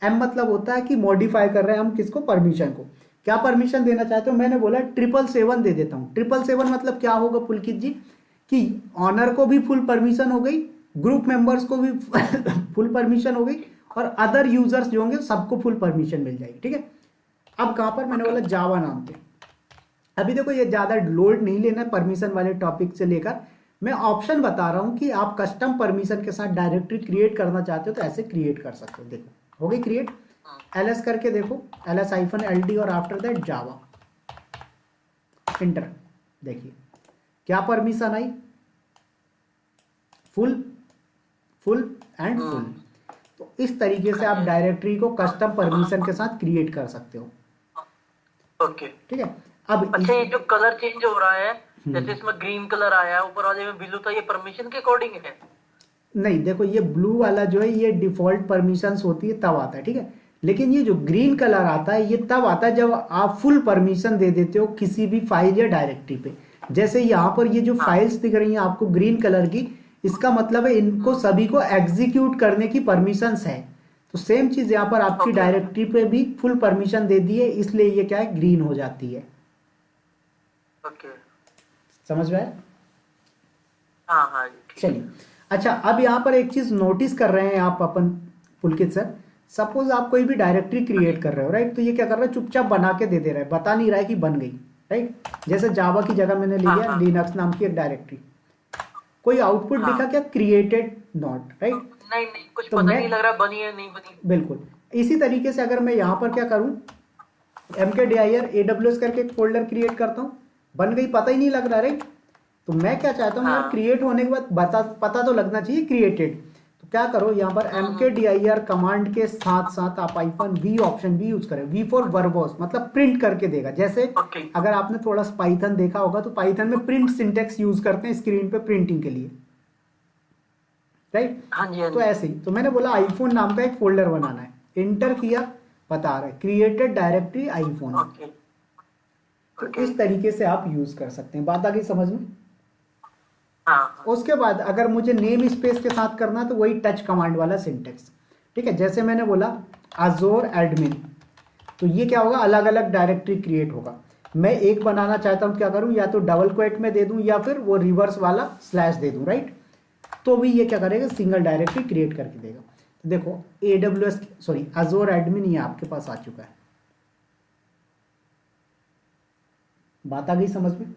Speaker 1: -m मतलब होता है कि मॉडिफाई कर रहे हैं हम किसको, परमिशन को। क्या परमिशन देना चाहते हो, मैंने बोला 777 दे देता हूं। 777 मतलब क्या होगा पुलकित जी, कि ऑनर को भी फुल परमिशन हो गई, ग्रुप मेंबर्स को भी फुल परमिशन हो गई, और अदर यूजर्स जो होंगे सबको फुल परमिशन मिल जाएगी, ठीक है। अब कहां पर, मैंने बोला जावा नाम पे। अभी देखो ये ज्यादा लोड नहीं लेना परमिशन वाले टॉपिक से लेकर, मैं ऑप्शन बता रहा हूं कि आप कस्टम परमिशन के साथ डायरेक्टरी क्रिएट करना चाहते हो तो ऐसे क्रिएट कर सकते हो। देखो हो गई क्रिएट, ls करके देखो, ls-ld और आफ्टर दैट जावा, इंटर। देखिए क्या permission I, full, full and full. तो इस तरीके से आप डायरेक्टरी को कस्टम परमिशन के साथ क्रिएट कर सकते हो,
Speaker 2: ओके
Speaker 1: ठीक है। अब
Speaker 2: अच्छा, ये जो कलर चेंज हो रहा है, जैसे इसमें ग्रीन कलर आया, ऊपर वाले में ब्लू था, ये परमिशन के अकॉर्डिंग है?
Speaker 1: नहीं, देखो ये ब्लू वाला जो है ये डिफॉल्ट परमिशंस होती है तब आता है, ठीक है। लेकिन ये जो ग्रीन कलर आता है ये तब आता है जब आप फुल परमिशन दे देते हो किसी भी फाइल या डायरेक्टरी पे। जैसे यहाँ पर ये जो फाइल्स दिख रही हैं आपको ग्रीन कलर की, इसका मतलब है इनको सभी को एग्जीक्यूट करने की परमिशंस है। तो सेम चीज यहाँ पर आपकी डायरेक्टरी पे भी फुल परमिशन दे दी है, इसलिए ये क्या है, ग्रीन हो जाती है।
Speaker 2: ओके,
Speaker 1: समझ में आया?
Speaker 2: हाँ हाँ जी।
Speaker 1: चलिए अच्छा, अब यहाँ पर एक चीज नोटिस कर रहे हैं आप अपन पुलकित सर, सपोज आप कोई भी डायरेक्टरी क्रिएट कर रहे हो, राइट। तो ये क्या कर रहा है, चुपचाप बना के दे रहा है, बता नहीं रहा है कि बन गई, राइट। जैसे जावा की जगह मैंने ले लिया लिनक्स नाम की एक डायरेक्टरी, कोई आउटपुट दिखा क्या, क्रिएटेड नॉट, राइट।
Speaker 2: नहीं नहीं, कुछ
Speaker 1: तो
Speaker 2: पता
Speaker 1: मैं
Speaker 2: नहीं लग रहा बनी है नहीं बनी।
Speaker 1: बिल्कुल इसी तरीके से अगर मैं यहाँ पर क्या करूँ, mkdir AWS करके एक फोल्डर क्रिएट करता हूँ, बन गई, पता ही नहीं लग रहा, राइट। तो मैं क्या चाहता हूँ यार, क्रिएट होने के बाद पता तो लगना चाहिए क्रिएटेड। तो क्या करो, यहाँ पर mkdir कमांड के साथ साथ आप -v ऑप्शन भी यूज करें, v फॉर वर्बोस, मतलब प्रिंट करके देगा। जैसे अगर आपने थोड़ा सा पाइथन देखा होगा तो पाइथन में प्रिंट सिंटेक्स यूज करते हैं स्क्रीन पे प्रिंटिंग के लिए, राइट।
Speaker 2: हाँ जी, हाँ
Speaker 1: तो
Speaker 2: जी।
Speaker 1: ऐसे ही, तो मैंने बोला आईफोन नाम का एक फोल्डर बनाना है, इंटर किया, बता रहे क्रिएटेड डायरेक्टरी आईफोन।
Speaker 2: ओके
Speaker 1: तो इस तरीके से आप यूज कर सकते हैं। बात आ गई समझ में?
Speaker 2: हाँ
Speaker 1: उसके बाद अगर मुझे नेम स्पेस के साथ करना तो वही टच कमांड वाला सिंटेक्स, ठीक है। जैसे मैंने बोला अजोर एडमिन, तो ये क्या होगा, अलग अलग डायरेक्टरी क्रिएट होगा। मैं एक बनाना चाहता हूँ, क्या करूँ, या तो डबल क्वेट में दे दूँ या फिर वो रिवर्स वाला स्लैश दे दूँ, राइट। तो भी ये क्या करेगा, सिंगल डायरेक्टरी क्रिएट करके देगा। तो देखो AWS सॉरी अजोर एडमिन ये आपके पास आ चुका है। बात आ गई समझ में?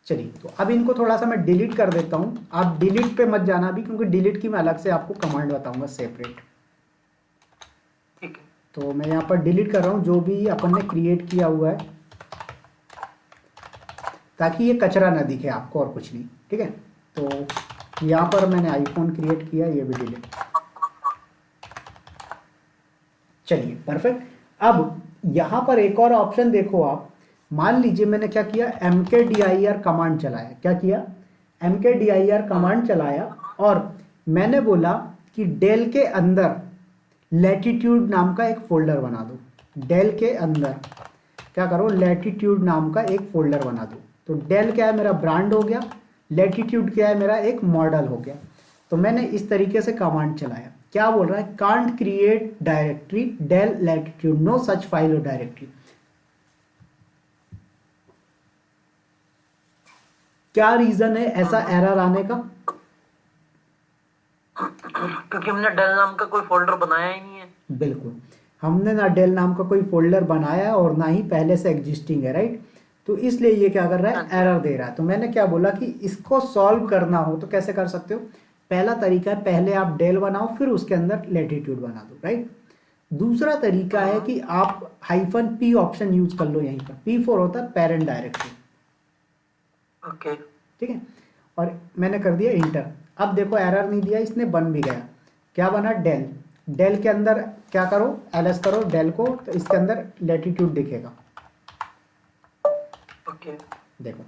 Speaker 1: चलिए, तो अब इनको थोड़ा सा मैं डिलीट कर देता हूँ। आप डिलीट पे मत जाना अभी, क्योंकि डिलीट की मैं अलग से आपको कमांड बताऊंगा सेपरेट।
Speaker 2: ठीक है।
Speaker 1: तो मैं यहाँ पर डिलीट कर रहा हूँ जो भी अपन ने क्रिएट किया हुआ है, ताकि ये कचरा ना दिखे आपको और कुछ नहीं, ठीक है। तो यहाँ पर मैंने आईफोन क्रिएट किया, ये भी डिलीट। चलिए परफेक्ट। अब यहाँ पर एक और ऑप्शन देखो आप, मान लीजिए मैंने क्या किया, mkdir कमांड चलाया। क्या किया, mkdir कमांड चलाया और मैंने बोला कि डेल के अंदर लैटिट्यूड नाम का एक फोल्डर बना दो। डेल के अंदर क्या करो, लैटिट्यूड नाम का एक फोल्डर बना दो। तो डेल क्या है, मेरा ब्रांड हो गया, लैटिट्यूड क्या है, मेरा एक मॉडल हो गया। तो मैंने इस तरीके से कमांड चलाया। क्या बोल रहा है, can't create directory Dell Latitude, no such file और डायरेक्टरी। क्या रीजन है ऐसा एरर आने का?
Speaker 2: क्योंकि हमने डेल नाम का कोई फोल्डर बनाया ही नहीं है।
Speaker 1: बिल्कुल, हमने ना डेल नाम का कोई फोल्डर बनाया है और ना ही पहले से एग्जिस्टिंग है, राइट। तो इसलिए ये क्या कर रहा है, एरर दे रहा है। तो मैंने क्या बोला कि इसको सॉल्व करना हो तो कैसे कर सकते हो। पहला तरीका है, पहले आप डेल बनाओ फिर उसके अंदर लैटिट्यूड बना दो, राइट। दूसरा तरीका है कि आप -p ऑप्शन यूज कर लो। यहीं पर P4 होता है पेरेंट डायरेक्टरी,
Speaker 2: ओके।
Speaker 1: ठीक है। और मैंने कर दिया इंटर। अब देखो एरर नहीं दिया इसने, बन भी गया। क्या बना, डेल। डेल के अंदर क्या करो, ls करो डेल को, तो इसके अंदर लैटिट्यूड दिखेगा।
Speaker 2: ओके।
Speaker 1: देखो,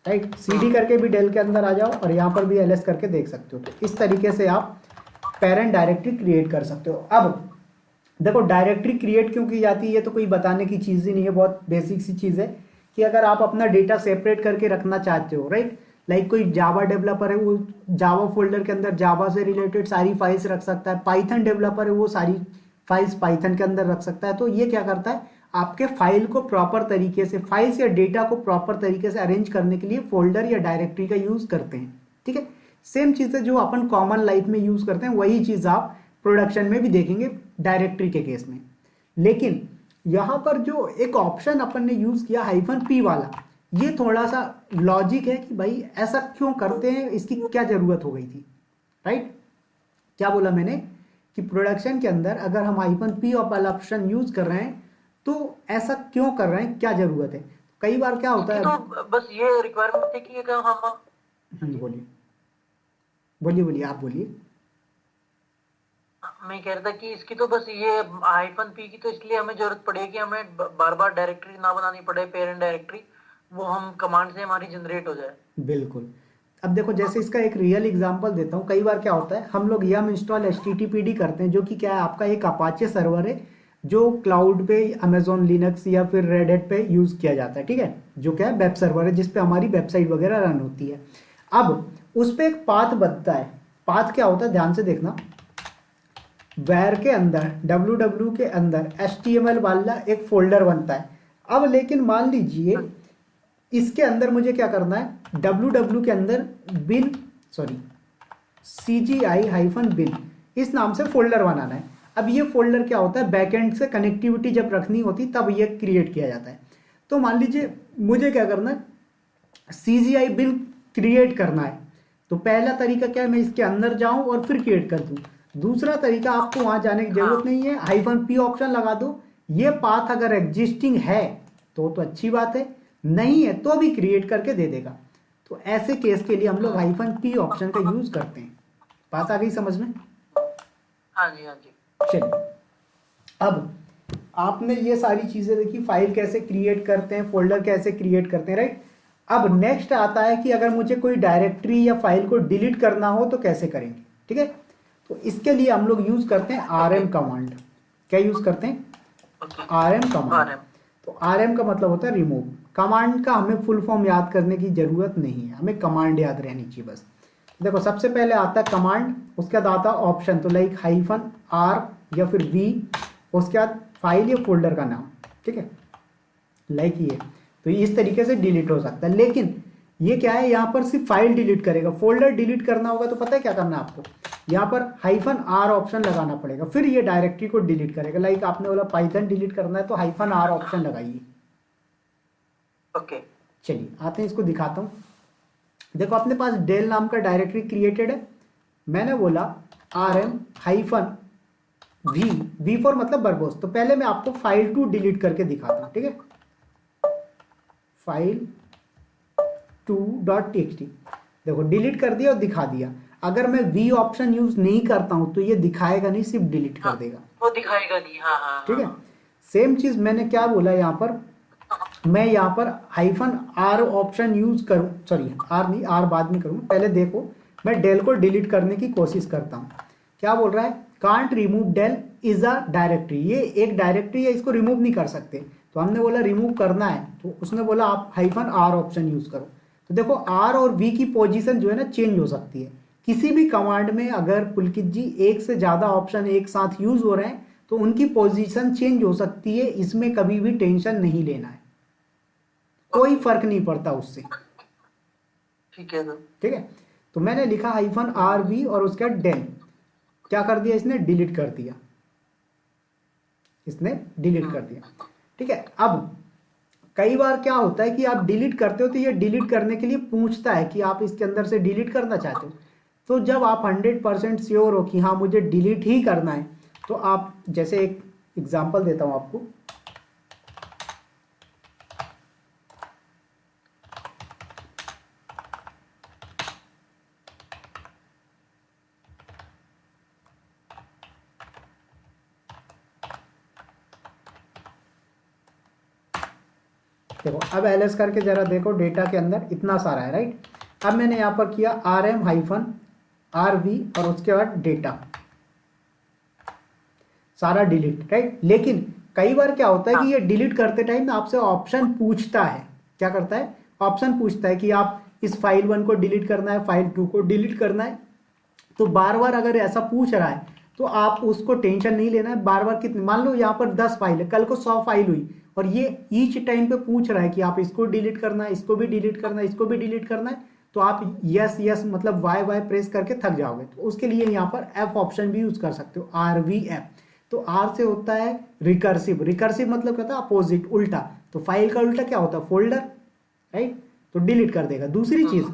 Speaker 1: राइट। cd करके भी डेल के अंदर आ जाओ और यहाँ पर भी ls करके देख सकते हो। तो इस तरीके से आप पेरेंट डायरेक्टरी क्रिएट कर सकते हो। अब देखो डायरेक्टरी क्रिएट क्यों की जाती है, ये तो कोई बताने की चीज़ ही नहीं है, बहुत बेसिक सी चीज़ है कि अगर आप अपना डेटा सेपरेट करके रखना चाहते हो, राइट। लाइक कोई जावा डेवलपर है, वो जावा फोल्डर के अंदर जावा से रिलेटेड सारी फाइल्स रख सकता है। पाइथन डेवलपर है, वो सारी फाइल्स पाइथन के अंदर रख सकता है। तो ये क्या करता है, आपके फाइल को प्रॉपर तरीके से, फाइल्स या डेटा को प्रॉपर तरीके से अरेंज करने के लिए फोल्डर या डायरेक्टरी का यूज़ करते हैं, ठीक है। सेम चीज़ है जो अपन कॉमन लाइफ में यूज़ करते हैं, वही चीज़ आप प्रोडक्शन में भी देखेंगे डायरेक्टरी के केस में। लेकिन यहाँ पर जो एक ऑप्शन अपन ने यूज़ किया -p वाला, ये थोड़ा सा लॉजिक है कि भाई ऐसा क्यों करते हैं, इसकी क्या ज़रूरत हो गई थी, राइट। क्या बोला मैंने कि प्रोडक्शन के अंदर अगर हम -p वाला ऑप्शन यूज़ कर रहे हैं तो ऐसा क्यों कर रहे हैं, क्या ज़रूरत है। कई बार क्या होता है,
Speaker 2: तो बस ये रिक्वायरमेंट थी कि अगर हम
Speaker 1: बोलिए बोलिए बोलिए, आप बोलिए।
Speaker 2: मैं कह रहा था कि इसकी तो बस ये -p की तो इसलिए हमें जरूरत पड़ेगी, हमें बार बार डायरेक्टरी ना बनानी पड़े, पेरेंट डायरेक्टरी, वो हम कमांड से हमारी जनरेट हो जाए।
Speaker 1: बिल्कुल। अब देखो जैसे इसका एक रियल एग्जांपल देता हूँ। कई बार क्या होता है, हम लोग yum इंस्टॉल httpd करते हैं, जो कि क्या है, आपका एक अपाचे सर्वर है जो क्लाउड पे अमेजोन लिनक्स या फिर रेडिट पे यूज़ किया जाता है, ठीक है। जो क्या है, वेब सर्वर है जिस पे हमारी वेबसाइट वगैरह रन होती है। अब उस पर एक पाथ बनता है। पाथ क्या होता है, ध्यान से देखना। वैर के अंदर www के अंदर HTML वाला एक फोल्डर बनता है। अब लेकिन मान लीजिए इसके अंदर मुझे क्या करना है, www के अंदर बिन CGI-bin इस नाम से फोल्डर बनाना है। अब ये फोल्डर क्या होता है, बैकएंड से कनेक्टिविटी जब रखनी होती तब ये क्रिएट किया जाता है। तो मान लीजिए मुझे क्या करना है, CGI-bin क्रिएट करना है। तो पहला तरीका क्या है, मैं इसके अंदर जाऊं और फिर क्रिएट कर दूं। दूसरा तरीका, आपको वहां जाने की जरूरत नहीं है, -p ऑप्शन लगा दो। ये पाथ अगर एग्जिस्टिंग है तो अच्छी बात है, नहीं है तो भी क्रिएट करके दे देगा। तो ऐसे केस के लिए हम लोग -p ऑप्शन का यूज करते हैं। बात आ गई समझ में?
Speaker 2: हाँ जी, हाँ जी।
Speaker 1: चलिए, अब आपने ये सारी चीजें देखी, फाइल कैसे क्रिएट करते हैं, फोल्डर कैसे क्रिएट करते हैं, राइट। अब नेक्स्ट आता है कि अगर मुझे कोई डायरेक्टरी या फाइल को डिलीट करना हो तो कैसे करेंगे, ठीक है। तो इसके लिए हम लोग यूज करते हैं rm कमांड। क्या यूज करते हैं, rm कमांड। तो rm का मतलब होता है रिमूव। कमांड का हमें फुल फॉर्म याद करने की जरूरत नहीं है, हमें कमांड याद रहनी चाहिए बस। देखो सबसे पहले आता है कमांड, उसके बाद आता है ऑप्शन, तो लाइक -r या फिर v, उसके बाद फाइल या फोल्डर का नाम, ठीक है, लाइक ये। तो इस तरीके से डिलीट हो सकता है, लेकिन ये क्या है, यहाँ पर सिर्फ फाइल डिलीट करेगा, फोल्डर डिलीट करना होगा तो पता है क्या करना है आपको, यहाँ पर -r ऑप्शन लगाना पड़ेगा, फिर ये डायरेक्टरी को डिलीट करेगा। लाइक आपने बोला पाइथन डिलीट करना है तो -r ऑप्शन लगाइए।
Speaker 2: ओके
Speaker 1: चलिए आते हैं, इसको दिखाता हूँ। देखो अपने पास डेल नाम का डायरेक्टरी क्रिएटेड है, मैंने बोला rm-v फॉर मतलब वर्बोस। तो पहले मैं आपको file2 डिलीट करके दिखाता हूँ, ठीक है, file2.txt, देखो डिलीट कर दिया और दिखा दिया। अगर मैं v ऑप्शन यूज नहीं करता हूं तो ये दिखाएगा नहीं, सिर्फ डिलीट कर देगा,
Speaker 2: वो दिखाएगा नहीं। हाँ हाँ
Speaker 1: ठीक है। सेम चीज मैंने क्या बोला यहाँ पर, मैं यहाँ पर -r ऑप्शन यूज करूँ, सॉरी r नहीं, r बाद में करूँगा, पहले देखो मैं डेल को डिलीट करने की कोशिश करता हूँ। क्या बोल रहा है, can't remove Dell is a directory, ये एक डायरेक्टरी है, इसको रिमूव नहीं कर सकते। तो हमने बोला रिमूव करना है, तो उसने बोला आप -r ऑप्शन यूज करो। तो देखो r और v की पोजीशन जो है ना चेंज हो सकती है किसी भी कमांड में। अगर पुलकित जी एक से ज्यादा ऑप्शन एक साथ यूज हो रहे हैं तो उनकी पोजीशन चेंज हो सकती है, इसमें कभी भी टेंशन नहीं लेना है, कोई फर्क नहीं पड़ता उससे,
Speaker 2: ठीक है सर।
Speaker 1: ठीक है। तो मैंने लिखा -rv और उसके बाद डेल, क्या कर दिया इसने, डिलीट कर दिया, इसने डिलीट कर दिया, ठीक है। अब कई बार क्या होता है कि आप डिलीट करते हो तो ये डिलीट करने के लिए पूछता है कि आप इसके अंदर से डिलीट करना चाहते हो। तो जब आप 100% श्योर हो कि हाँ मुझे डिलीट ही करना है, तो आप, जैसे एक एग्जांपल देता हूं आपको, देखो अब एलएस करके जरा देखो, डेटा के अंदर इतना सारा है, राइट। अब मैंने यहां पर किया rm-rv और उसके बाद डेटा, सारा डिलीट, राइट। लेकिन कई बार क्या होता है कि ये डिलीट करते टाइम आपसे ऑप्शन पूछता है, क्या करता है, ऑप्शन पूछता है कि आप इस फाइल 1 को डिलीट करना है, फाइल 2 को डिलीट करना है। तो बार बार अगर ऐसा पूछ रहा है तो आप उसको टेंशन नहीं लेना है, बार बार कितनी, मान लो यहाँ पर 10 फाइल है, कल को 100 फाइल हुई और ये ईच टाइम पे पूछ रहा है कि आप इसको डिलीट करना है, इसको भी डिलीट करना है, इसको भी डिलीट करना है, तो आप यस यस मतलब वाई वाई प्रेस करके थक जाओगे। तो उसके लिए यहाँ पर एफ ऑप्शन भी यूज कर सकते हो, RVF। तो आर से होता है रिकर्सिव, रिकर्सिव मतलब क्या होता है, अपोजिट, उल्टा। तो फाइल का उल्टा क्या होता है, फोल्डर, राइट। तो डिलीट कर देगा। दूसरी चीज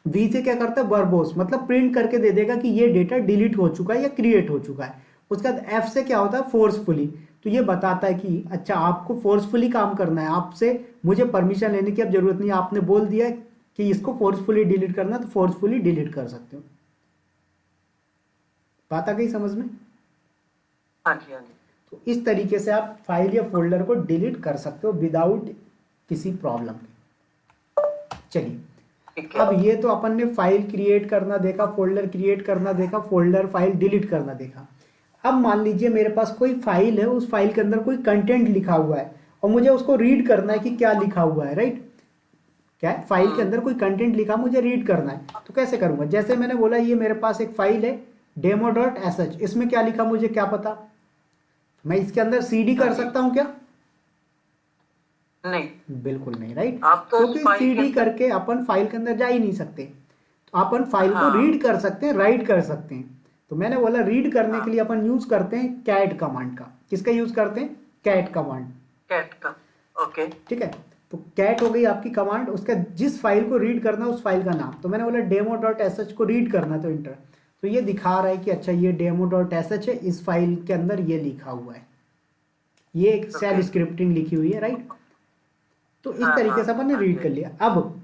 Speaker 1: वी से क्या करता है, वर्बोस, मतलब प्रिंट करके दे देगा कि ये डेटा डिलीट हो चुका है या क्रिएट हो चुका है। उसके बाद एफ से क्या होता है, फोर्सफुली, तो ये बताता है कि अच्छा आपको फोर्सफुली काम करना है, आपसे मुझे परमिशन लेने की अब जरूरत नहीं है, आपने बोल दिया कि इसको फोर्सफुली डिलीट करना है तो फोर्सफुली डिलीट कर सकते हो। बात आ गई समझ में?
Speaker 2: हाँ जी हाँ जी।
Speaker 1: तो इस तरीके से आप फाइल या फोल्डर को डिलीट कर सकते हो विदाउट किसी प्रॉब्लम के। चलिए अब ये तो अपन ने फाइल क्रिएट करना देखा, फोल्डर क्रिएट करना देखा, फोल्डर फाइल डिलीट करना देखा। अब मान लीजिए मेरे पास कोई फाइल है, उस फाइल के अंदर कोई कंटेंट लिखा हुआ है और मुझे उसको रीड करना है कि क्या लिखा हुआ है, राइट। क्या है, फाइल के अंदर कोई कंटेंट लिखा, मुझे रीड करना है, तो कैसे करूंगा? जैसे मैंने बोला ये मेरे पास एक फाइल है demo.sh, इसमें क्या लिखा मुझे क्या पता, मैं इसके अंदर सीडी कर सकता हूं क्या?
Speaker 2: नहीं,
Speaker 1: बिल्कुल नहीं, राइट।
Speaker 2: आप तो
Speaker 1: क्योंकि
Speaker 2: फाइल
Speaker 1: सीडी
Speaker 2: के
Speaker 1: करके अपन फाइल के अंदर जा ही नहीं सकते। तो अपन फाइल को रीड कर सकते हैं, राइट कर सकते हैं। तो मैंने बोला रीड करने के लिए अपन यूज करते हैं कैट कमांड का। किसका यूज करते हैं? कैट कमांड,
Speaker 2: कैट का। ओके
Speaker 1: ठीक है। तो कैट हो गई आपकी कमांड, उसका जिस फाइल को रीड करना उस फाइल का नाम। तो मैंने बोला demo.sh को रीड करना, तो इंटर, तो ये दिखा रहा है कि अच्छा ये demo.sh है, इस फाइल के अंदर ये लिखा हुआ है, ये एक सेल स्क्रिप्टिंग लिखी हुई है, राइट। तो इस तरीके से अपन ने रीड कर लिया। अब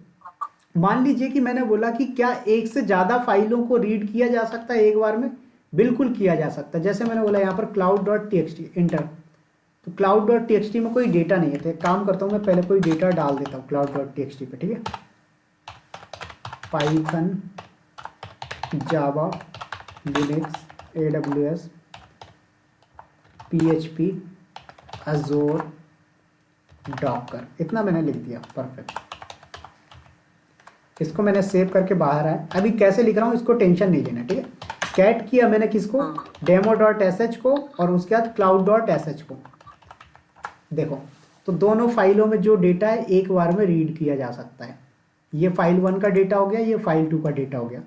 Speaker 1: मान लीजिए कि मैंने बोला कि क्या एक से ज्यादा फाइलों को रीड किया जा सकता है एक बार में? बिल्कुल किया जा सकता है। जैसे मैंने बोला यहाँ पर cloud.txt, इंटर। तो cloud.txt में कोई डेटा नहीं है, तो एक काम करता हूँ मैं पहले कोई डेटा डाल देता हूँ cloud.txt पे, ठीक है। पाइथन, जावा, लिनक्स, AWS, PHP, अजोर, डॉकर, इतना मैंने लिख दिया, परफेक्ट। इसको मैंने सेव करके बाहर आया। अभी कैसे लिख रहा हूँ इसको टेंशन नहीं लेना, ठीक है। कैट किया मैंने किसको, demo.sh को, और उसके बाद cloud.sh को। देखो तो दोनों फाइलों में जो डेटा है एक बार में रीड किया जा सकता है। ये फाइल 1 का डेटा हो गया, ये फाइल 2 का डेटा हो गया।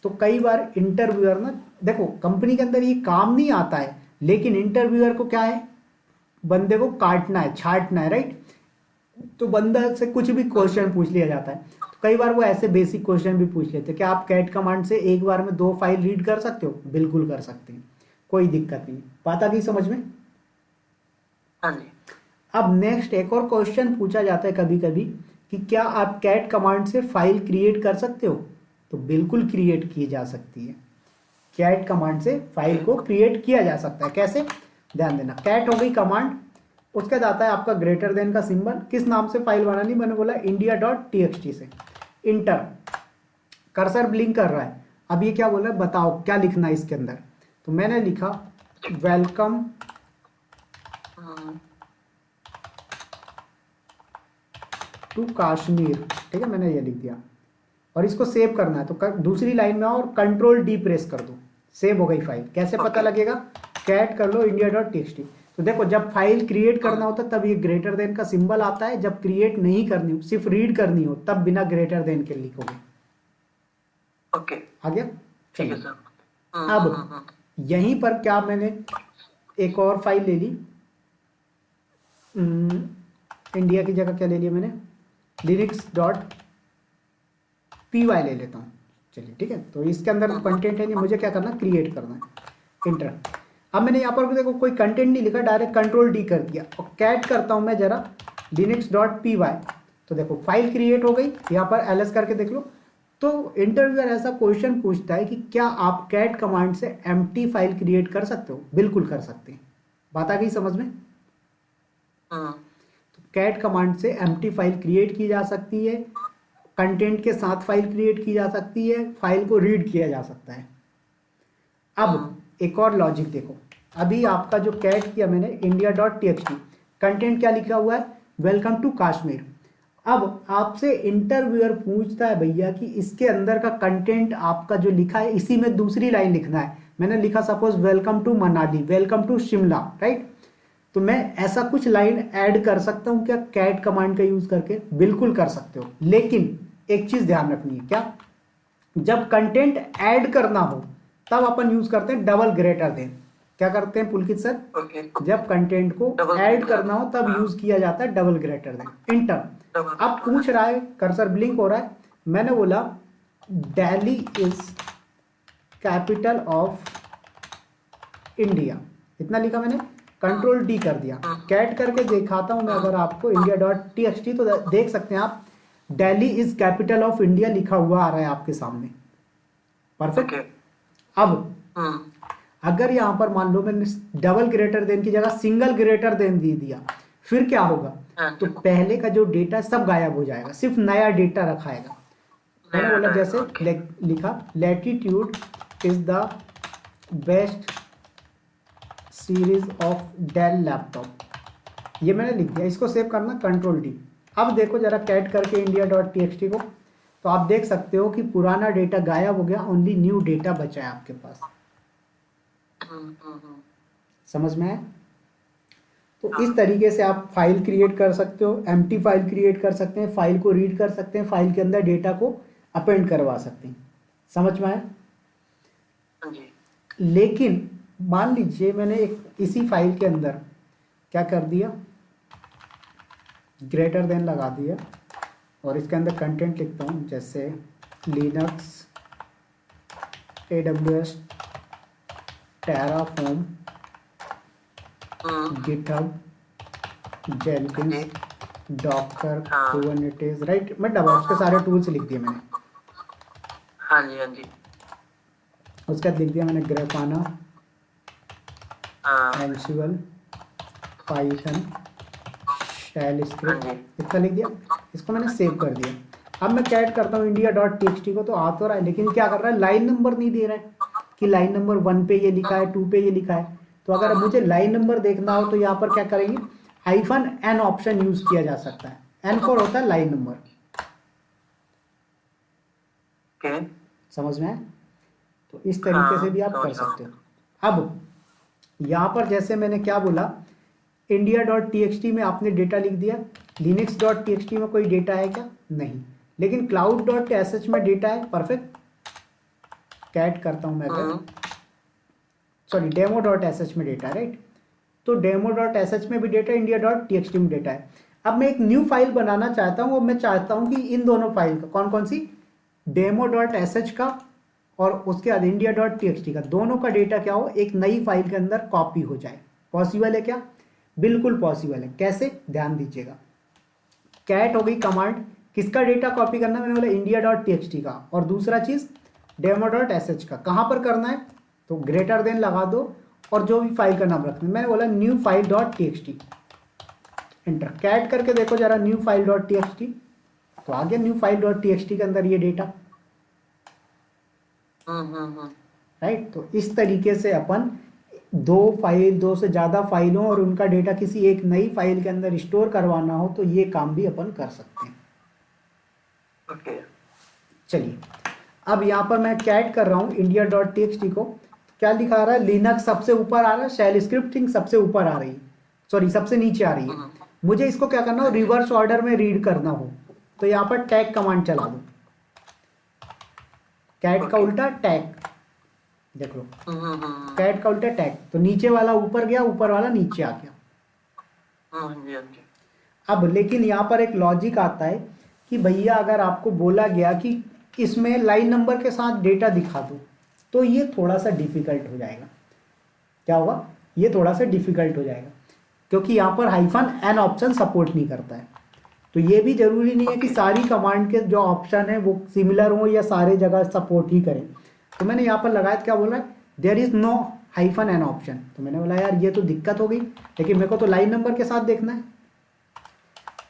Speaker 1: तो कई बार इंटरव्यूअर ना, देखो कंपनी के अंदर ये काम नहीं आता है, लेकिन इंटरव्यूअर को क्या है, बंदे को काटना है, छांटना है, राइट। तो बंदा से कुछ भी क्वेश्चन पूछ लिया जाता है। तो कई बार वो ऐसे बेसिक क्वेश्चन भी पूछ लेते हैं कि आप कैट कमांड से एक बार में 2 फाइल रीड कर सकते हो, बिल्कुल कर सकते हैं, कोई दिक्कत नहीं। बात आ गई समझ में?
Speaker 2: हाँ जी।
Speaker 1: अब नेक्स्ट एक और क्वेश्चन पूछा जाता है कभी कभी कि क्या आप कैट कमांड से फाइल क्रिएट कर सकते हो? तो बिल्कुल क्रिएट की जा सकती है। कैट कमांड से फाइल को क्रिएट किया जा सकता है। कैसे? ध्यान देना, कैट हो गई कमांड, उसके बाद आता है आपका ग्रेटर देन का सिंबल। किस नाम से फाइल बनानी? मैंने बोला india.txt से। इंटर, कर्सर ब्लिंक कर रहा है। अब ये क्या बोल रहा है, बताओ क्या लिखना है इसके अंदर। तो मैंने लिखा वेलकम टू कश्मीर, ठीक है, मैंने ये लिख दिया। और इसको सेव करना है तो दूसरी लाइन में आओ और कंट्रोल डी प्रेस कर दो, सेव हो गई फाइल। कैसे पता लगेगा? कैट कर लो india.txt। तो देखो जब फाइल क्रिएट करना होता है तब ये ग्रेटर देन का सिंबल आता है, जब क्रिएट नहीं करनी हो, सिर्फ रीड करनी हो, तब बिना ग्रेटर देन के लिखोगे।
Speaker 2: ओके,
Speaker 1: आ गया?
Speaker 2: ठीक है
Speaker 1: चलिए
Speaker 2: सर।
Speaker 1: अब यहीं पर क्या मैंने एक और फाइल ले ली, इंडिया की जगह क्या ले लिया मैंने, linux.py ले लेता हूँ। चलिए ठीक है, तो इसके अंदर कंटेंट है नहीं, मुझे क्या करना, क्रिएट करना है। इंटर। अब मैंने यहाँ पर देखो कोई कंटेंट नहीं लिखा, डायरेक्ट कंट्रोल डी कर दिया और कैट करता हूँ मैं जरा linux.py। तो देखो फाइल क्रिएट हो गई, यहाँ पर ls करके देख लो। तो इंटरव्यूअर ऐसा क्वेश्चन पूछता है कि क्या आप कैट कमांड से एम्प्टी फाइल क्रिएट कर सकते हो? बिल्कुल कर सकते हैं। बात आ गई समझ में? तो कैट कमांड से एम्प्टी फाइल क्रिएट की जा सकती है, कंटेंट के साथ फाइल क्रिएट की जा सकती है, फाइल को रीड किया जा सकता है। अब एक और लॉजिक देखो, अभी आपका जो कैट किया मैंने india.txt, कंटेंट क्या लिखा हुआ है, वेलकम टू कश्मीर। अब आपसे इंटरव्यूअर पूछता है भैया कि इसके अंदर का कंटेंट आपका जो लिखा है इसी में दूसरी लाइन लिखना है। मैंने लिखा suppose welcome to Manali, welcome to Shimla, right. तो मैं ऐसा कुछ लाइन ऐड कर सकता हूं क्या कैट कमांड का यूज करके? बिल्कुल कर सकते हो, लेकिन एक चीज ध्यान रखनी है, क्या, जब कंटेंट ऐड करना हो तब अपन यूज करते हैं डबल ग्रेटर देन। क्या करते हैं पुलकित सर? जब कंटेंट को ऐड करना हो तब यूज किया जाता है डबल ग्रेटर देन। इंटर। अब पूछ रहा है, कर्सर ब्लिंक हो रहा है, मैंने बोला Delhi is capital of India, इतना लिखा मैंने, कंट्रोल डी कर दिया। कैट करके दिखाता हूं मैं अगर आपको india.txt, तो देख सकते हैं आप Delhi is capital of India लिखा हुआ आ रहा है आपके सामने। परफेक्ट। अब अगर यहां पर मान लो मैंने डबल ग्रेटर देन की जगह सिंगल ग्रेटर देन दे दिया, फिर क्या होगा? तो पहले का जो डेटा सब गायब हो जाएगा, सिर्फ नया डेटा रखाएगा। मैंने बोला जैसे लिखा latitude is the best series of Dell laptop, ये मैंने लिख दिया। इसको सेव करना, कंट्रोल डी। अब देखो जरा कैट करके india.txt को, तो आप देख सकते हो कि पुराना डेटा गायब हो गया, ओनली न्यू डेटा बचा है आपके पास। समझ में आया? तो इस तरीके से आप फाइल क्रिएट कर सकते हो, एम्प्टी फाइल क्रिएट कर सकते हैं, फाइल को रीड कर सकते हैं, फाइल के अंदर डेटा को अपेंड करवा सकते हैं। समझ में आया? लेकिन मान लीजिए मैंने एक इसी फाइल के अंदर क्या कर दिया, ग्रेटर देन लगा दिया और इसके अंदर कंटेंट लिखता हूँ जैसे Linux, AWS, Terraform, GitHub, Jenkins, Docker, Kubernetes, right. मैं डेवऑप्स के सारे टूल्स लिख दिए मैंने।
Speaker 2: हाँ जी, हाँ जी।
Speaker 1: उसके बाद लिख दिया मैंने Grafana, Ansible, Python, shell script, इतना लिख दिया। इसको मैंने सेव कर दिया। अब मैं कैट करता हूँ india.txt को, तो आ तो रहा है, लेकिन क्या कर रहा है, लाइन नंबर नहीं दे रहा है कि लाइन नंबर 1 पे ये लिखा है, 2 पे ये लिखा है। तो अगर मुझे लाइन नंबर देखना हो तो यहाँ पर क्या करेंगे, -n ऑप्शन यूज किया जा सकता है। n4 होता है लाइन नंबर।
Speaker 2: ओके।
Speaker 1: समझ में आया? तो इस तरीके से भी आप कर सकते हो। अब यहाँ पर जैसे मैंने क्या बोला, india.txt में आपने डेटा लिख दिया, linux.txt में कोई डेटा है क्या? नहीं, लेकिन cloud.sh में डेटा है। परफेक्ट, कैट करता हूं मैं अगर, सॉरी demo.sh में डेटा है, राइट? तो demo.sh में भी डेटा, india.txt में डेटा है। अब मैं एक न्यू फाइल बनाना चाहता हूँ, और मैं चाहता हूँ कि इन दोनों फाइल का, कौन कौन सी, demo.sh का और उसके बाद india.txt का, दोनों का डेटा क्या हो, एक नई फाइल के अंदर कॉपी हो जाए। पॉसिबल है क्या? बिल्कुल पॉसिबल है। कैसे? ध्यान दीजिएगा। कैट हो गई कमांड, किसका डेटा कॉपी करना है? मैंने बोला india.txt का, और दूसरा चीज demo.sh का। कहां पर करना है? तो ग्रेटर देन लगा दो और जो भी फाइल का नाम रखना है। मैंने बोला new file dot TXT, enter. Cat करके देखो जरा न्यू फाइल डॉट टीएक्सटी, तो आ गया न्यू फाइल डॉट टीएक्सटी के अंदर ये डेटा, राइट? तो इस तरीके से अपन दो से ज्यादा फाइलों और उनका डेटा किसी एक नई फाइल के अंदर स्टोर करवाना हो तो ये काम भी अपन कर सकते हैं।
Speaker 2: ओके।
Speaker 1: चलिए, अब यहाँ पर मैं कैट कर रहा हूँ india.txt को, क्या लिखा आ रहा है? लिनक्स सबसे ऊपर आ रहा है, शेल स्क्रिप्टिंग सबसे ऊपर आ रही है, सॉरी सबसे नीचे आ रही है। मुझे इसको क्या करना हो, रिवर्स ऑर्डर में रीड करना हो, तो यहाँ पर टैग कमांड चला दो, कैट का उल्टा टैग, देख लो, कैट का उल्टा टैग, तो नीचे वाला ऊपर गया, ऊपर वाला नीचे आ गया। अब लेकिन यहाँ पर एक लॉजिक आता है कि भैया अगर आपको बोला गया कि इसमें लाइन नंबर के साथ डेटा दिखा दो, तो ये थोड़ा सा डिफिकल्ट हो जाएगा। क्या होगा? ये थोड़ा सा डिफिकल्ट हो जाएगा, क्योंकि यहाँ पर -n ऑप्शन सपोर्ट नहीं करता है। तो ये भी जरूरी नहीं है कि सारी कमांड के जो ऑप्शन है वो सिमिलर हो या सारे जगह सपोर्ट ही करें। तो मैंने यहाँ पर लगाया, क्या बोला, there is no -n option. तो मैंने बोला यार ये तो दिक्कत हो गई, लेकिन मेरे को तो लाइन नंबर के साथ देखना है।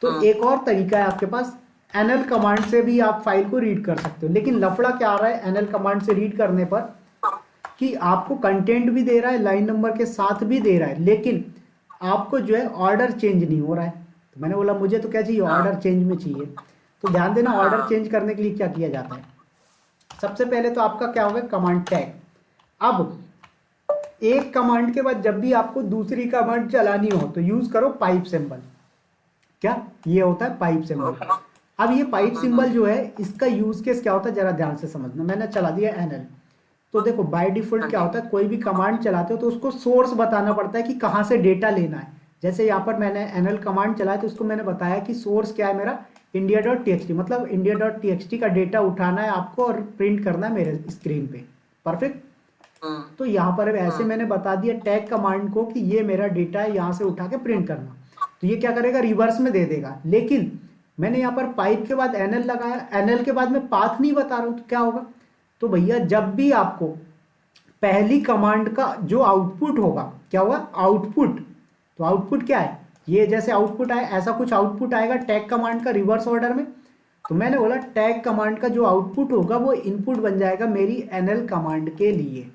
Speaker 1: तो एक और तरीका है आपके पास, nl कमांड से भी आप फाइल को रीड कर सकते हो। लेकिन लफड़ा क्या आ रहा है nl कमांड से रीड करने पर, कि आपको कंटेंट भी दे रहा है, लाइन नंबर के साथ भी दे रहा है, लेकिन आपको जो है ऑर्डर चेंज नहीं हो रहा है। तो मैंने बोला मुझे तो क्या चाहिए, ऑर्डर चेंज में चाहिए। तो ध्यान देना, ऑर्डर चेंज करने के लिए क्या किया जाता है, सबसे पहले तो आपका क्या होगा, कमांड टैग। अब एक कमांड के बाद जब भी आपको दूसरी कमांड चलानी हो तो यूज करो पाइप सिंबल। क्या ये होता है? Pipe symbol. अब ये पाइप सिंबल जो है, इसका यूज केस क्या होता है, जरा ध्यान से समझना। मैंने चला दिया nl, तो देखो बाय डिफॉल्ट क्या होता है, कोई भी कमांड चलाते हो तो उसको सोर्स बताना पड़ता है कि कहाँ से डेटा लेना है। जैसे यहाँ पर मैंने nl कमांड चलाया तो उसको मैंने बताया कि सोर्स क्या है मेरा, india.txt, मतलब india.txt का डेटा उठाना है आपको और प्रिंट करना है मेरे स्क्रीन पे। परफेक्ट। तो यहाँ पर ऐसे मैंने बता दिया टैग कमांड को कि ये मेरा डेटा है, यहाँ से उठा के प्रिंट करना। तो ये क्या करेगा, रिवर्स में दे देगा। लेकिन मैंने यहाँ पर पाइप के बाद nl लगाया, nl के बाद मैं पाथ नहीं बता रहा हूँ, तो क्या होगा, तो भैया जब भी आपको पहली कमांड का जो आउटपुट होगा, क्या होगा, आउटपुट। तो आउटपुट क्या है, ये जैसे आउटपुट आए ऐसा कुछ आउटपुट आएगा टैग कमांड का रिवर्स ऑर्डर में। तो मैंने बोला टैग कमांड का जो आउटपुट होगा वो इनपुट बन जाएगा मेरी nl कमांड के लिए।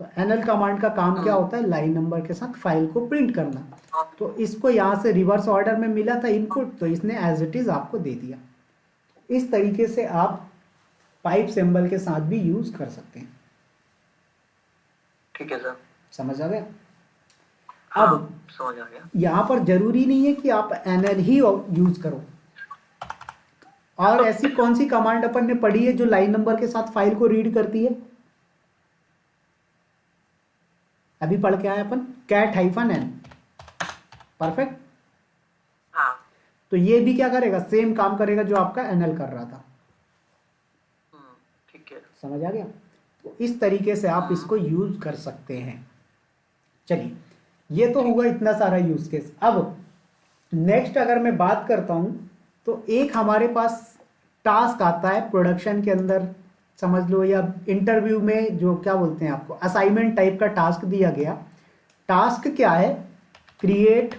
Speaker 1: तो nl कमांड का काम क्या होता है, लाइन नंबर के साथ फाइल को प्रिंट करना। तो इसको यहाँ से रिवर्स ऑर्डर में मिला था इनपुट, तो इसने एज इट इज आपको दे दिया। इस तरीके से आप पाइप सिंबल के साथ भी यूज कर सकते हैं।
Speaker 2: ठीक है सर,
Speaker 1: समझ आ गया?
Speaker 2: हाँ,
Speaker 1: अब
Speaker 2: समझ आ गया।
Speaker 1: यहाँ पर जरूरी नहीं है कि आप nl ही यूज करो। और ऐसी कौन सी कमांड अपन ने पढ़ी है जो लाइन नंबर के साथ फाइल को रीड करती है? अभी पढ़ के आए अपन, cat-n। परफेक्ट।
Speaker 2: हाँ।
Speaker 1: तो ये भी क्या करेगा, सेम काम करेगा जो आपका nl कर रहा था।
Speaker 2: ठीक है,
Speaker 1: समझ आ गया? तो इस तरीके से आप इसको यूज कर सकते हैं। चलिए, ये तो होगा इतना सारा यूज केस। अब नेक्स्ट अगर मैं बात करता हूं तो एक हमारे पास टास्क आता है प्रोडक्शन के अंदर, समझ लो, या इंटरव्यू में जो क्या बोलते हैं, आपको असाइनमेंट टाइप का टास्क दिया गया। टास्क क्या है, क्रिएट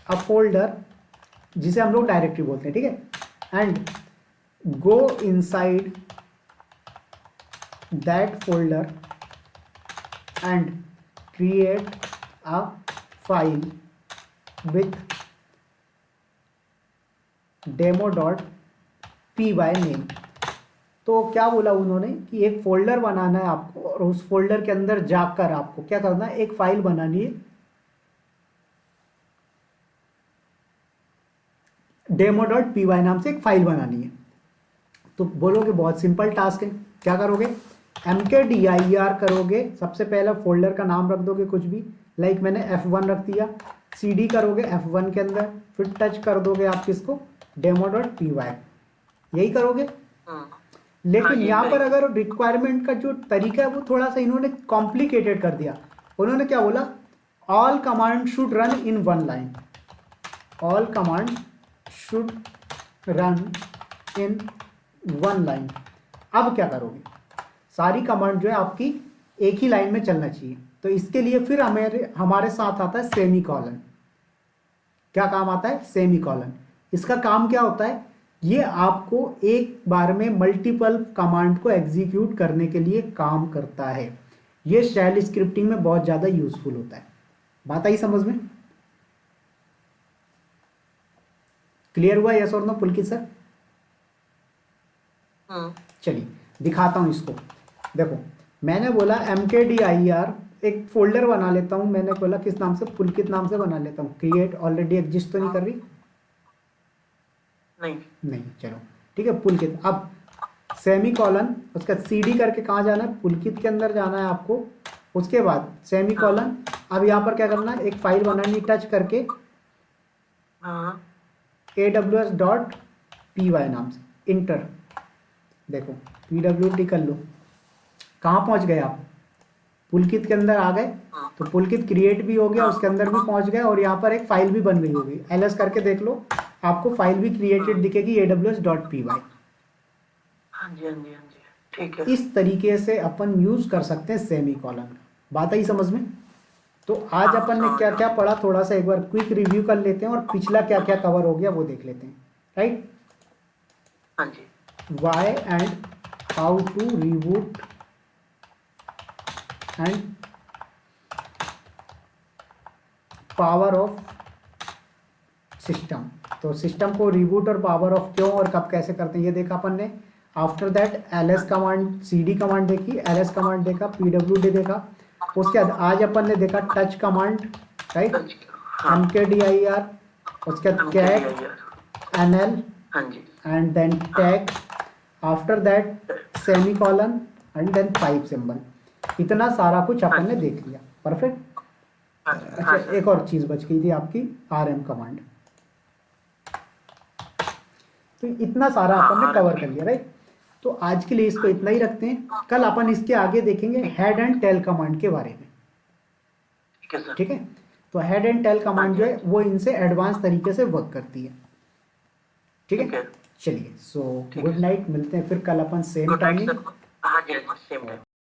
Speaker 1: अ फोल्डर, जिसे हम लोग डायरेक्टरी बोलते हैं, ठीक है, and go inside that folder and create a file with demo.php P Y name. तो क्या बोला उन्होंने कि एक फोल्डर बनाना है आपको और उस फोल्डर के अंदर जाकर आपको क्या करना है, एक फाइल बनानी है demo.py नाम से एक फाइल बनानी है। तो बोलोगे बहुत सिंपल टास्क है, क्या करोगे, mkdir करोगे, सबसे पहला फोल्डर का नाम रख दोगे कुछ भी, लाइक मैंने F1 रख दिया, cd करोगे F1 के अंदर, फिर टच कर दोगे आप किसको, demo.py, यही करोगे। लेकिन यहाँ पर अगर रिक्वायरमेंट का जो तरीका है वो थोड़ा सा इन्होंने कॉम्प्लिकेटेड कर दिया। उन्होंने क्या बोला, all command should run in one line, all command should run in one line. अब क्या करोगे, सारी कमांड जो है आपकी एक ही लाइन में चलना चाहिए। तो इसके लिए फिर हमारे साथ आता है सेमी कॉलन। क्या काम आता है, सेमी कॉलन। इसका काम क्या होता है, ये आपको एक बार में मल्टीपल कमांड को एग्जीक्यूट करने के लिए काम करता है। ये शेल स्क्रिप्टिंग में बहुत ज़्यादा यूजफुल होता है। बात आई समझ में, क्लियर हुआ, यस और नो पुलकित सर? चलिए दिखाता हूं इसको। देखो मैंने बोला mkdir, एक फोल्डर बना लेता हूं, मैंने बोला किस नाम से, पुलकित नाम से बना लेता हूं। क्रिएट ऑलरेडी एग्जिस्ट तो नहीं कर रही, नहीं चलो ठीक है, पुलकित। अब सेमी कॉलन, उसका cd करके कहाँ जाना है, पुलकित के अंदर जाना है आपको। उसके बाद सेमी कॉलन, अब यहाँ पर क्या करना है, एक फाइल बनानी टच करके aws.py नाम से, इंटर। देखो pwd कर लो, कहाँ पहुँच गए आप, पुलकित के अंदर आ गए। तो पुलकित क्रिएट भी हो गया, उसके अंदर भी पहुँच गए और यहाँ पर एक फाइल भी बन गई होगी। ls करके देख लो, आपको फाइल भी क्रिएटेड दिखेगी aws.py।
Speaker 2: हाँ जी, ठीक है।
Speaker 1: इस तरीके से अपन यूज कर सकते हैं सेमी कॉलन का। बात आई समझ में? तो आज अपन ने क्या क्या पढ़ा, थोड़ा सा एक बार क्विक रिव्यू कर लेते हैं और पिछला क्या क्या कवर हो गया वो देख लेते हैं, राइट?
Speaker 2: हाँ जी।
Speaker 1: Why and how to reboot and power of system. तो सिस्टम को रिबूट और पावर ऑफ क्यों और कब कैसे करते हैं ये देखा अपन ने। After that ls command, cd command देखी, ls कमांड देखा, pwd देखा। उसके बाद आज अपन ने देखा टच कमांड, राइट, mkdir, उसके बाद cat, nl and then tag, after that semicolon and then pipe symbol. इतना सारा कुछ अपन ने देख लिया, परफेक्ट। अच्छा एक और चीज बच गई थी आपकी, rm कमांड। तो इतना सारा अपन ने कवर कर लिया, राइट। तो आज के लिए इसको इतना ही रखते हैं, कल अपन इसके आगे देखेंगे हेड एंड टेल कमांड के बारे में, ठीक है। तो हेड एंड टेल कमांड जो है वो इनसे एडवांस तरीके से वर्क करती है, ठीक है। चलिए, सो गुड नाइट, मिलते हैं फिर कल अपन सेम टाइमिंग।